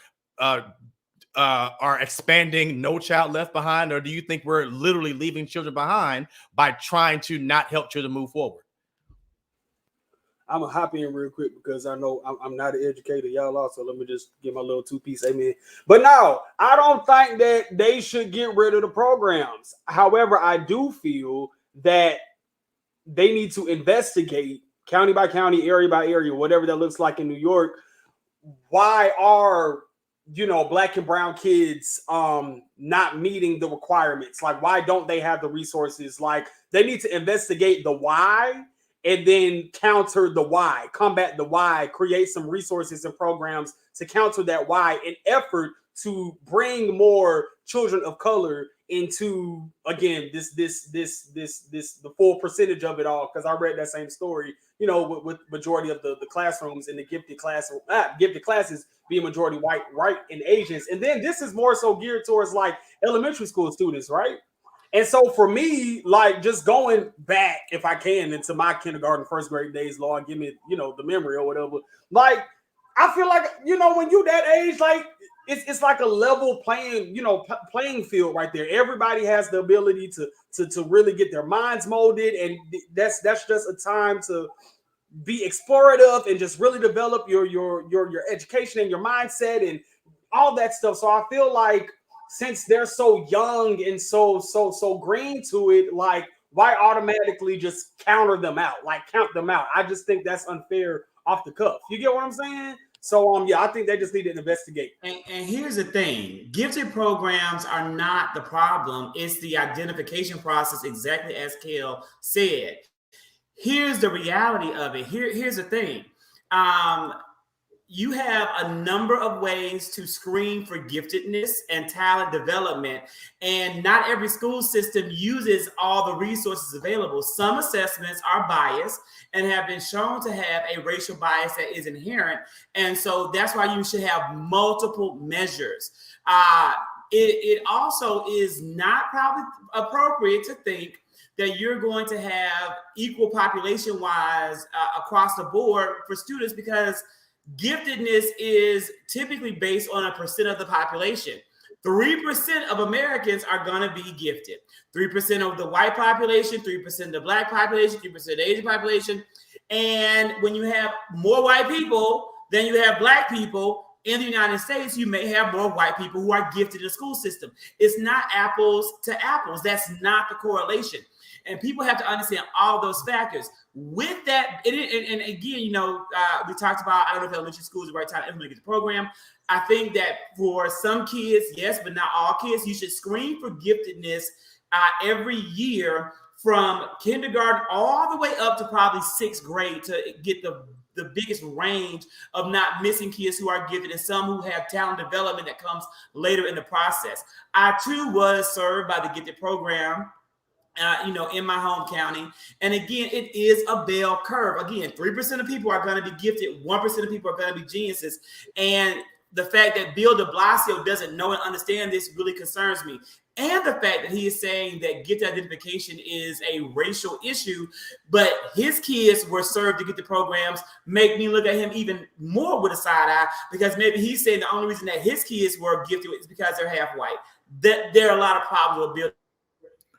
expanding No Child Left Behind, or do you think we're literally leaving children behind by trying to not help children move forward? I'm gonna hop in real quick because I know I'm not an educator, y'all are, so let me just give my little two-piece amen. But no, I don't think that they should get rid of the programs. However, I do feel that they need to investigate county by county, area by area, whatever that looks like in New York. Why are Black and brown kids not meeting the requirements? Like, why don't they have the resources? Like, they need to investigate the why and then counter the why, combat the why, create some resources and programs to counter that why, in effort to bring more children of color into, again, the full percentage of it all. Because I read that same story, with majority of the classrooms in the gifted classes being majority white and Asians. And then this is more so geared towards like elementary school students, right? And so for me, like, just going back, if I can, into my kindergarten, first grade days, Lord, give me, the memory or whatever. Like, I feel like, when you that age, like, it's like a level playing field right there. Everybody has the ability to really get their minds molded, and that's just a time to be explorative and just really develop your education and your mindset and all that stuff. So I feel like, since they're so young and so green to it, like, why automatically just count them out? I just think that's unfair off the cuff. You get what I'm saying? So I think they just need to investigate. And here's the thing: gifted programs are not the problem. It's the identification process, exactly as Kale said. Here's the reality of it. Here's the thing. You have a number of ways to screen for giftedness and talent development, and not every school system uses all the resources available. Some assessments are biased and have been shown to have a racial bias that is inherent, and so that's why you should have multiple measures. It also is not probably appropriate to think that you're going to have equal population-wise across the board for students, because giftedness is typically based on a percent of the population. 3% of Americans are going to be gifted. 3% of the white population, 3% of the Black population, 3% of the Asian population. And when you have more white people than you have Black people in the United States, you may have more white people who are gifted in the school system. It's not apples to apples. That's not the correlation. And people have to understand all those factors. With that, and again, we talked about, I don't know if elementary school is the right time to implement the program. I think that for some kids, yes, but not all kids, you should screen for giftedness every year from kindergarten all the way up to probably sixth grade to get the biggest range of not missing kids who are gifted and some who have talent development that comes later in the process. I too was served by the gifted program in my home county. And again, it is a bell curve. Again, 3% of people are going to be gifted. 1% of people are going to be geniuses. And the fact that Bill de Blasio doesn't know and understand this really concerns me. And the fact that he is saying that gifted identification is a racial issue, but his kids were served to get the programs, make me look at him even more with a side eye, because maybe he's saying the only reason that his kids were gifted is because they're half white. That there are a lot of problems with Bill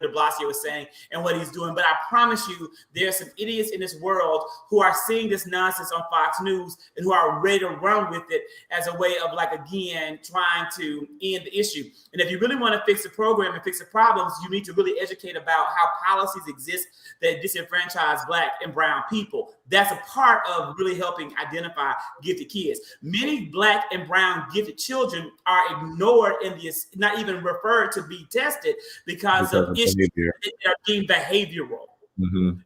de Blasio was saying and what he's doing. But I promise you, there's some idiots in this world who are seeing this nonsense on Fox News and who are ready to run with it as a way of, like, again, trying to end the issue. And if you really want to fix the program and fix the problems, you need to really educate about how policies exist that disenfranchise Black and brown people. That's a part of really helping identify gifted kids. Many Black and brown gifted children are ignored in this, not even referred to be tested because of issues that are deemed behavioral. Mm-hmm.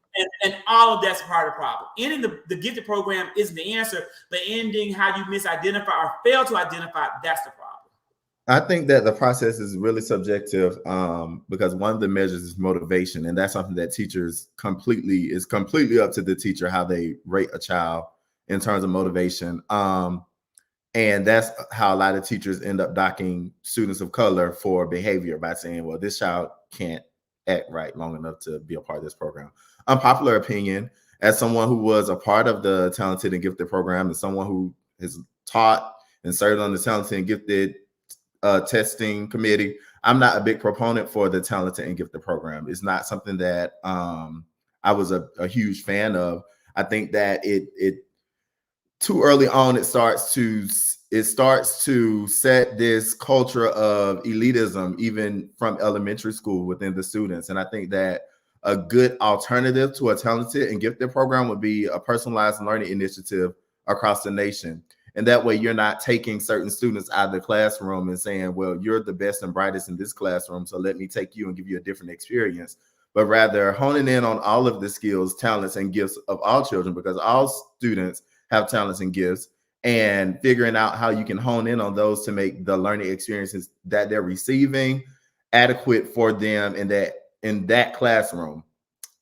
And all of that's part of the problem. Ending the gifted program isn't the answer, but ending how you misidentify or fail to identify, that's the problem. I think that the process is really subjective because one of the measures is motivation, and that's something that teachers completely up to the teacher how they rate a child in terms of motivation. And that's how a lot of teachers end up docking students of color for behavior by saying, well, this child can't act right long enough to be a part of this program. Unpopular opinion, as someone who was a part of the Talented and Gifted program and someone who has taught and served on the Talented and Gifted testing committee, I'm not a big proponent for the Talented and Gifted program. It's not something that I was a huge fan of. I think that it too early on, it starts to set this culture of elitism, even from elementary school within the students. And I think that a good alternative to a Talented and Gifted program would be a personalized learning initiative across the nation. And that way you're not taking certain students out of the classroom and saying, well, you're the best and brightest in this classroom, so let me take you and give you a different experience, but rather honing in on all of the skills, talents, and gifts of all children, because all students have talents and gifts, and figuring out how you can hone in on those to make the learning experiences that they're receiving adequate for them in that classroom.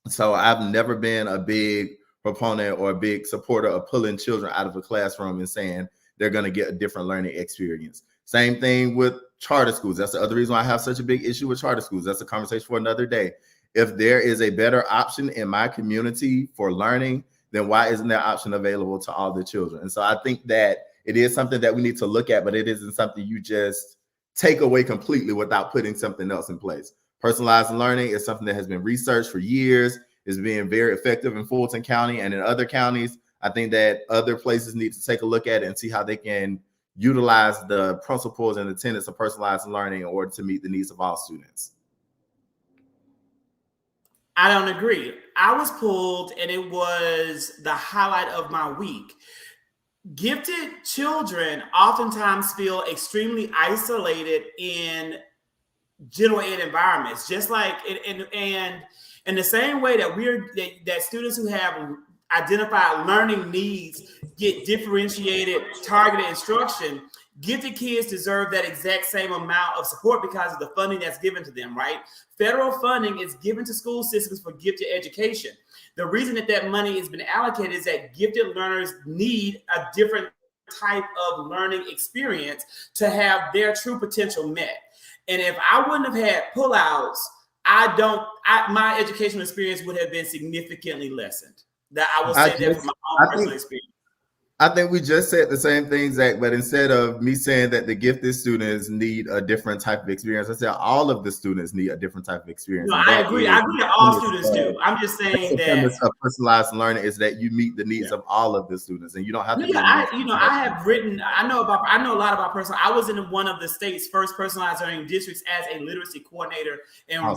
So I've never been a big proponent or a big supporter of pulling children out of a classroom and saying they're going to get a different learning experience. Same thing with charter schools. That's the other reason why I have such a big issue with charter schools. That's a conversation for another day. If there is a better option in my community for learning, then why isn't that option available to all the children? And so I think that it is something that we need to look at, but it isn't something you just take away completely without putting something else in place. Personalized learning is something that has been researched for years, is being very effective in Fulton County and in other counties. I think that other places need to take a look at it and see how they can utilize the principles and the tenets of personalized learning in order to meet the needs of all students. I don't agree. I was pulled, and it was the highlight of my week. Gifted children oftentimes feel extremely isolated in general ed environments, just like and in the same way that that students who have identified learning needs get differentiated, targeted instruction. Gifted kids deserve that exact same amount of support because of the funding that's given to them, right? Federal funding is given to school systems for gifted education. The reason that money has been allocated is that gifted learners need a different type of learning experience to have their true potential met. And if I wouldn't have had pullouts, my educational experience would have been significantly lessened. That I will say that from my own personal experience. I think we just said the same thing, Zach, but instead of me saying that the gifted students need a different type of experience, I said all of the students need a different type of experience. No, I agree. I agree that all students do. I'm just saying that of personalized learning is that you meet the needs of all of the students, and you don't have to. I know a lot about personal. I was in one of the state's first personalized learning districts as a literacy coordinator, and I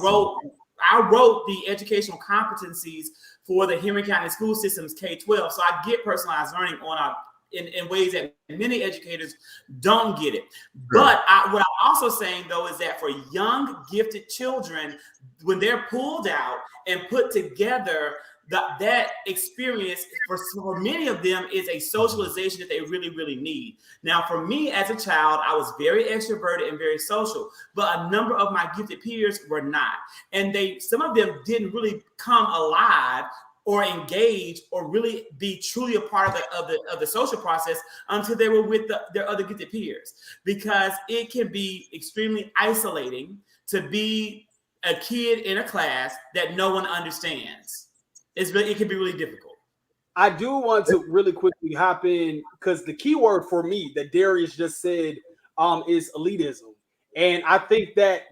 wrote the educational competencies for the Henry County school system's K-12. So I get personalized learning in ways that many educators don't get it. But what I'm also saying, though, is that for young, gifted children, when they're pulled out and put together, that experience for many of them is a socialization that they really, really need. Now, for me as a child, I was very extroverted and very social, but a number of my gifted peers were not. And some of them didn't really come alive or engage or really be truly a part of the social process until they were with their other gifted peers, because it can be extremely isolating to be a kid in a class that no one understands. It can be really difficult. I do want to really quickly hop in because the key word for me that Darius just said is elitism. And I think that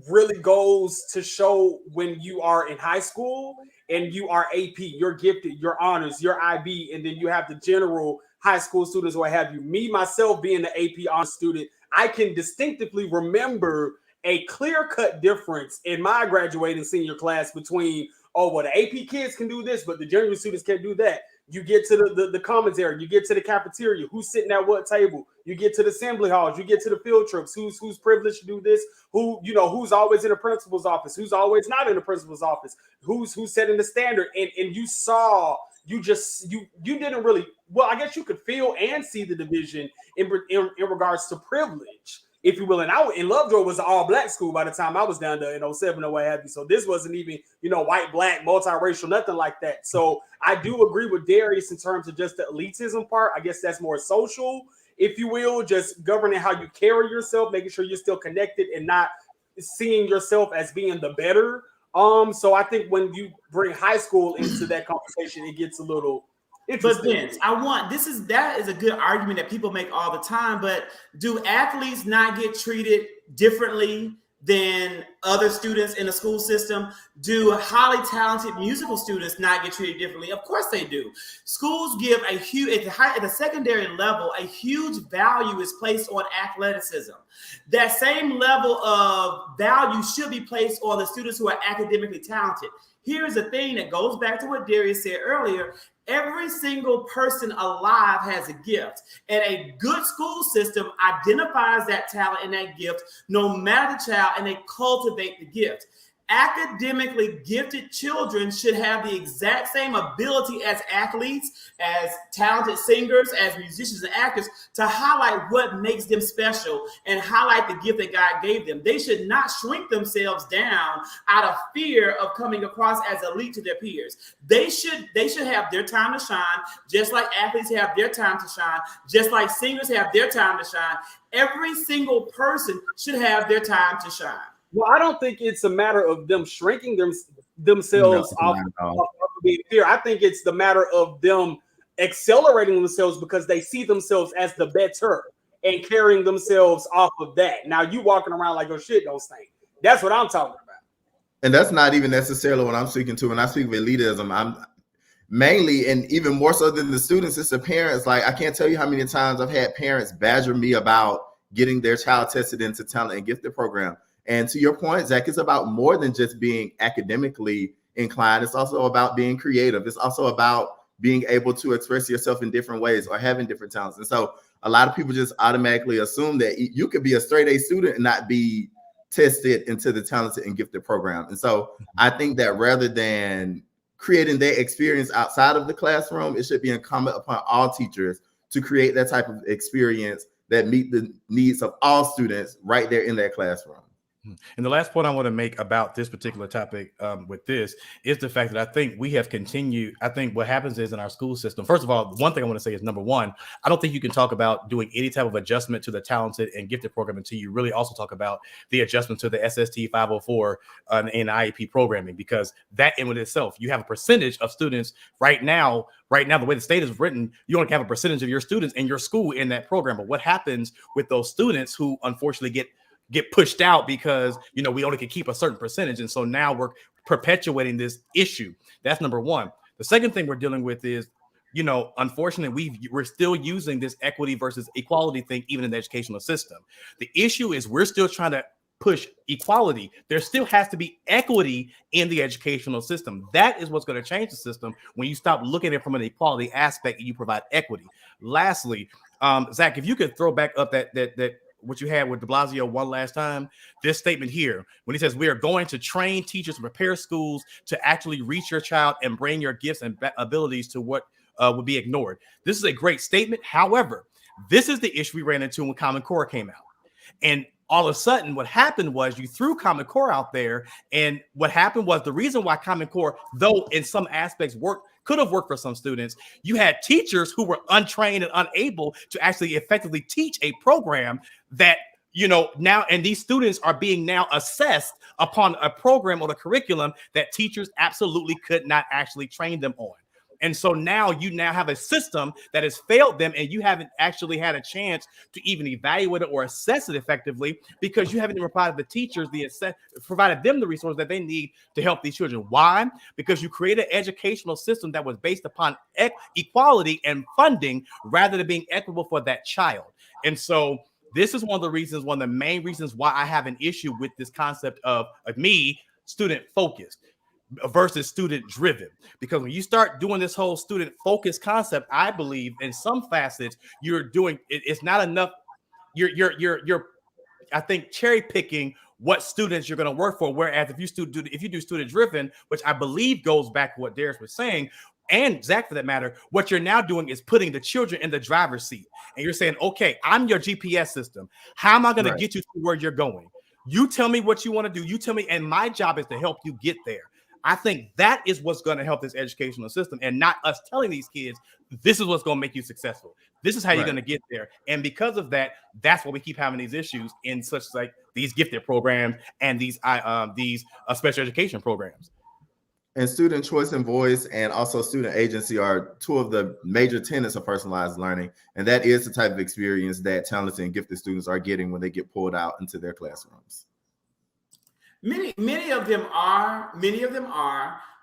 really goes to show when you are in high school and you are AP, you're gifted, you're honors, you're IB, and then you have the general high school students or what have you. Me, myself, being the AP honors student, I can distinctively remember a clear-cut difference in my graduating senior class between, the AP kids can do this, but the general students can't do that. You get to the commons area, you get to the cafeteria, who's sitting at what table, you get to the assembly halls, you get to the field trips, who's privileged to do this, who's always in the principal's office, who's always not in the principal's office, who's setting the standard, and you saw, you didn't really, well, I guess you could feel and see the division in regards to privilege, if you will. And Lovejoy was an all-black school by the time I was down there in 07 or what have you. So this wasn't even, white, black, multiracial, nothing like that. So I do agree with Darius in terms of just the elitism part. I guess that's more social. if you will, just governing how you carry yourself, making sure you're still connected and not seeing yourself as being the better. So I think when you bring high school into that conversation, it gets a little But Vince, that is a good argument that people make all the time. But do athletes not get treated differently than other students in the school system? Do highly talented musical students not get treated differently? Of course they do. Schools give a huge, at the secondary level, a huge value is placed on athleticism. That same level of value should be placed on the students who are academically talented. Here's the thing that goes back to what Darius said earlier. Every single person alive has a gift, and a good school system identifies that talent and that gift, no matter the child, and they cultivate the gift. Academically gifted children should have the exact same ability as athletes, as talented singers, as musicians and actors to highlight what makes them special and highlight the gift that God gave them. They should not shrink themselves down out of fear of coming across as elite to their peers. They should have their time to shine, just like athletes have their time to shine, just like singers have their time to shine. Every single person should have their time to shine. Well, I don't think it's a matter of them shrinking themselves off of being fear. I think it's the matter of them accelerating themselves because they see themselves as the better and carrying themselves off of that. Now you walking around like your shit don't stink. That's what I'm talking about. And that's not even necessarily what I'm speaking to. When I speak of elitism, I'm mainly, and even more so than the students, it's the parents. Like, I can't tell you how many times I've had parents badger me about getting their child tested into talent and gifted program. And to your point, Zach, it's about more than just being academically inclined. It's also about being creative. It's also about being able to express yourself in different ways or having different talents. And so a lot of people just automatically assume that you could be a straight A student and not be tested into the talented and gifted program. And so I think that rather than creating their experience outside of the classroom, it should be incumbent upon all teachers to create that type of experience that meet the needs of all students right there in their classroom. And the last point I want to make about this particular topic with this is the fact that I think we have continued. I think what happens is in our school system, first of all, one thing I want to say is number one, I don't think you can talk about doing any type of adjustment to the talented and gifted program until you really also talk about the adjustment to the SST 504 and IEP programming, because that in itself, you have a percentage of students right now, the way the state is written, you only have a percentage of your students in your school in that program. But what happens with those students who unfortunately get pushed out because, we only can keep a certain percentage. And so now we're perpetuating this issue. That's number one. The second thing we're dealing with is, unfortunately, we're still using this equity versus equality thing, even in the educational system. The issue is we're still trying to push equality. There still has to be equity in the educational system. That is what's going to change the system when you stop looking at it from an equality aspect and you provide equity. Lastly, Zach, if you could throw back up that what you had with Blasio one last time, this statement here, when he says, we are going to train teachers and prepare schools to actually reach your child and bring your gifts and abilities to what would be ignored. This is a great statement. However, this is the issue we ran into when Common Core came out. And all of a sudden, what happened was you threw Common Core out there. And what happened was the reason why Common Core, though in some aspects could have worked for some students, you had teachers who were untrained and unable to actually effectively teach a program that, now, and these students are being now assessed upon a program or a curriculum that teachers absolutely could not actually train them on. And so now you have a system that has failed them, and you haven't actually had a chance to even evaluate it or assess it effectively because you haven't even provided the teachers provided them the resources that they need to help these children. Why? Because you created an educational system that was based upon equality and funding rather than being equitable for that child. And so this is one of the main reasons why I have an issue with this concept of me, student focused versus student driven, because when you start doing this whole student focused concept, I believe in some facets you're doing it's not enough. You're I think cherry picking what students you're going to work for. Whereas if you do student driven, which I believe goes back to what Darius was saying, and Zach for that matter, what you're now doing is putting the children in the driver's seat, and you're saying, okay, I'm your GPS system. How am I going to get you to where you're going? You tell me what you want to do. You tell me, and my job is to help you get there. I think that is what's going to help this educational system, and not us telling these kids, this is what's going to make you successful. This is how you're going to get there. And because of that, that's why we keep having these issues in such like these gifted programs and these special education programs. And student choice and voice and also student agency are two of the major tenets of personalized learning. And that is the type of experience that talented and gifted students are getting when they get pulled out into their classrooms. Many of them are,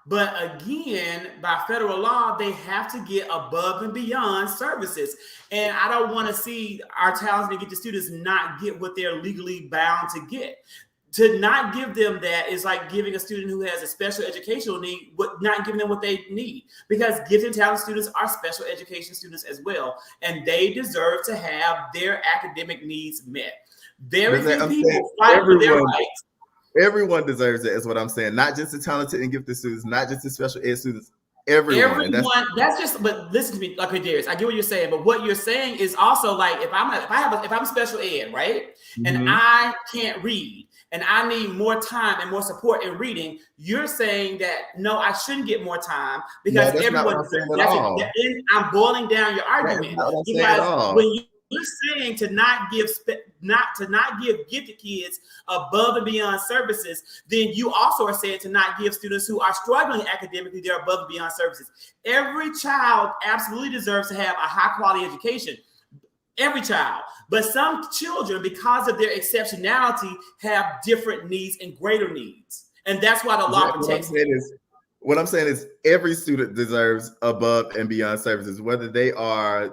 but again, by federal law, they have to get above and beyond services. And I don't want to see our talented and gifted students not get what they're legally bound to get. To not give them that is like giving a student who has a special educational need, not giving them what they need, because gifted and talented students are special education students as well, and they deserve to have their academic needs met. Very few people fight for their rights. Everyone deserves it, is what I'm saying. Not just the talented and gifted students, not just the special ed students. Everyone. That's just. But listen to me, okay, Darius. I get what you're saying, but what you're saying is also like if I'm special ed, right, and I can't read, and I need more time and more support in reading, you're saying that no, I shouldn't get more time because everyone. I'm boiling down your argument because when you're saying to not give gifted kids above and beyond services, then you also are saying to not give students who are struggling academically their above and beyond services. Every child absolutely deserves to have a high quality education. Every child. But some children, because of their exceptionality, have different needs and greater needs. And that's why the law protects them. What I'm saying is every student deserves above and beyond services, whether they are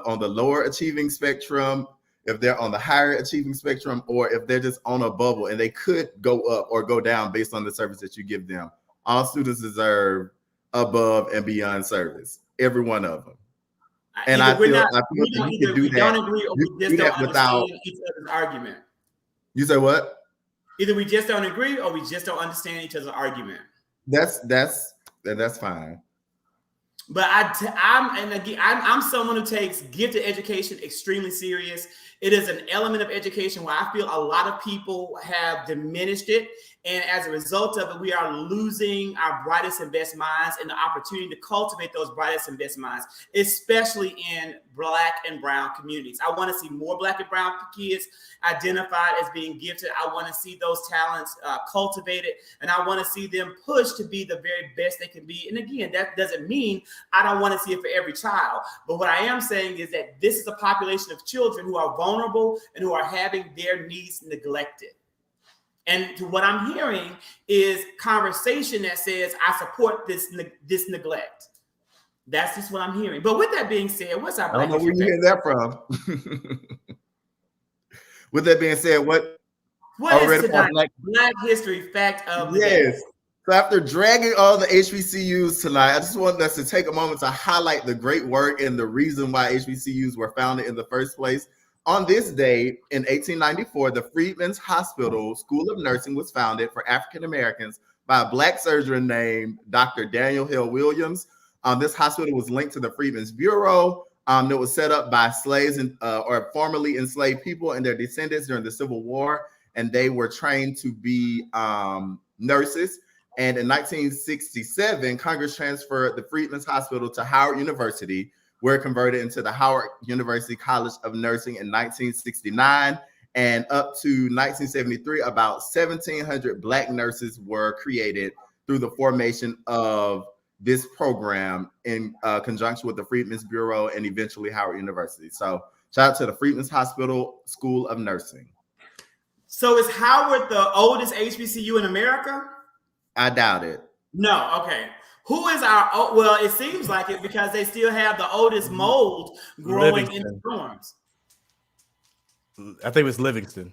on the lower achieving spectrum, if they're on the higher achieving spectrum, or if they're just on a bubble and they could go up or go down based on the service that you give them. All students deserve above and beyond service, every one of them. And I feel that you can do that. Don't agree, or we just don't understand each other's argument. You say what? Either we just don't agree, or we just don't understand each other's argument. That's fine. But I'm someone who takes gifted education extremely serious. It is an element of education where I feel a lot of people have diminished it. And as a result of it, we are losing our brightest and best minds and the opportunity to cultivate those brightest and best minds, especially in Black and brown communities. I want to see more Black and brown kids identified as being gifted. I want to see those talents cultivated, and I want to see them pushed to be the very best they can be. And again, that doesn't mean I don't want to see it for every child. But what I am saying is that this is a population of children who are vulnerable and who are having their needs neglected. And what I'm hearing is conversation that says, I support this neglect. That's just what I'm hearing. But with that being said, what's our Black I don't know where you get that from. With that being said, what is tonight's Black History fact of the day? So after dragging all the HBCUs tonight, I just wanted us to take a moment to highlight the great work and the reason why HBCUs were founded in the first place. On this day in 1894, the Freedmen's Hospital School of Nursing was founded for African Americans by a Black surgeon named Dr. Daniel Hill Williams. This hospital was linked to the Freedmen's Bureau that was set up by slaves or formerly enslaved people and their descendants during the Civil War, and they were trained to be nurses. And in 1967, Congress transferred the Freedmen's Hospital to Howard University, were converted into the Howard University College of Nursing in 1969. And up to 1973, about 1,700 Black nurses were created through the formation of this program in conjunction with the Freedmen's Bureau and eventually Howard University. So shout out to the Freedmen's Hospital School of Nursing. So is Howard the oldest HBCU in America? I doubt it. No, okay. Who is well, it seems like it because they still have the oldest mold growing in the dorms. I think it was Livingston.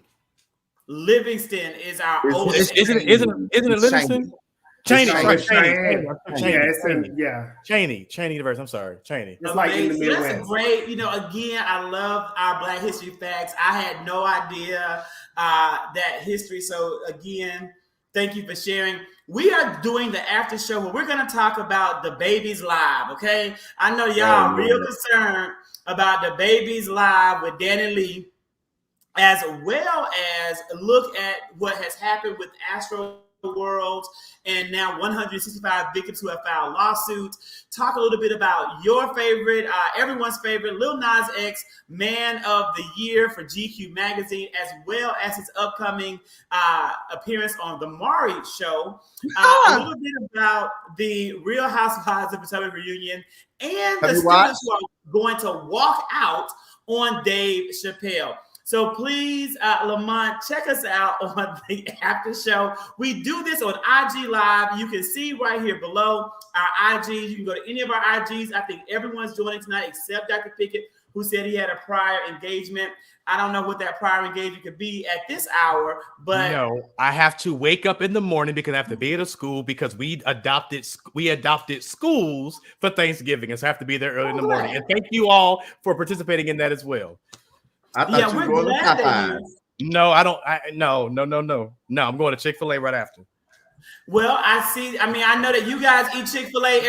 Livingston is our oldest. Isn't it Livingston? Cheney University. I'm sorry, Cheney. It's like in the Midwest. That's a great, again, I love our Black history facts. I had no idea that history. So again, thank you for sharing. We are doing the after show where we're going to talk about the babies live, okay? I know y'all are real concerned about the babies live with Danny Lee, as well as look at what has happened with Astro world, and now 165 victims who have filed lawsuits. Talk a little bit about your favorite, everyone's favorite, Lil Nas X, Man of the Year for GQ magazine, as well as his upcoming appearance on the Maury Show. A little bit about the Real Housewives of Potomac reunion and the students who are going to walk out on Dave Chappelle. So please, Lamont, check us out on the after show. We do this on IG Live. You can see right here below our IGs. You can go to any of our IGs. I think everyone's joining tonight except Dr. Pickett, who said he had a prior engagement. I don't know what that prior engagement could be at this hour, but no, I have to wake up in the morning because I have to be at a school because we adopted schools for Thanksgiving, and so I have to be there early in the morning. And thank you all for participating in that as well. I thought you were going to Popeyes. No, I don't. No. I'm going to Chick-fil-A right after. Well, I see. I mean, I know that you guys eat Chick-fil-A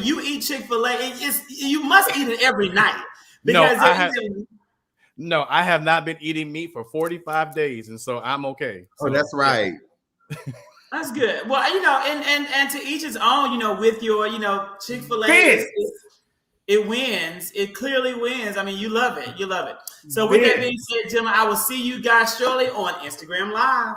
you eat Chick-fil-A. You must eat it every night. Because I have not been eating meat for 45 days, and so I'm okay. So, that's right. That's good. Well, and to each his own, with your, Chick-fil-A, it wins. It clearly wins. I mean, you love it. You love it. So with that being said, gentlemen, I will see you guys shortly on Instagram Live.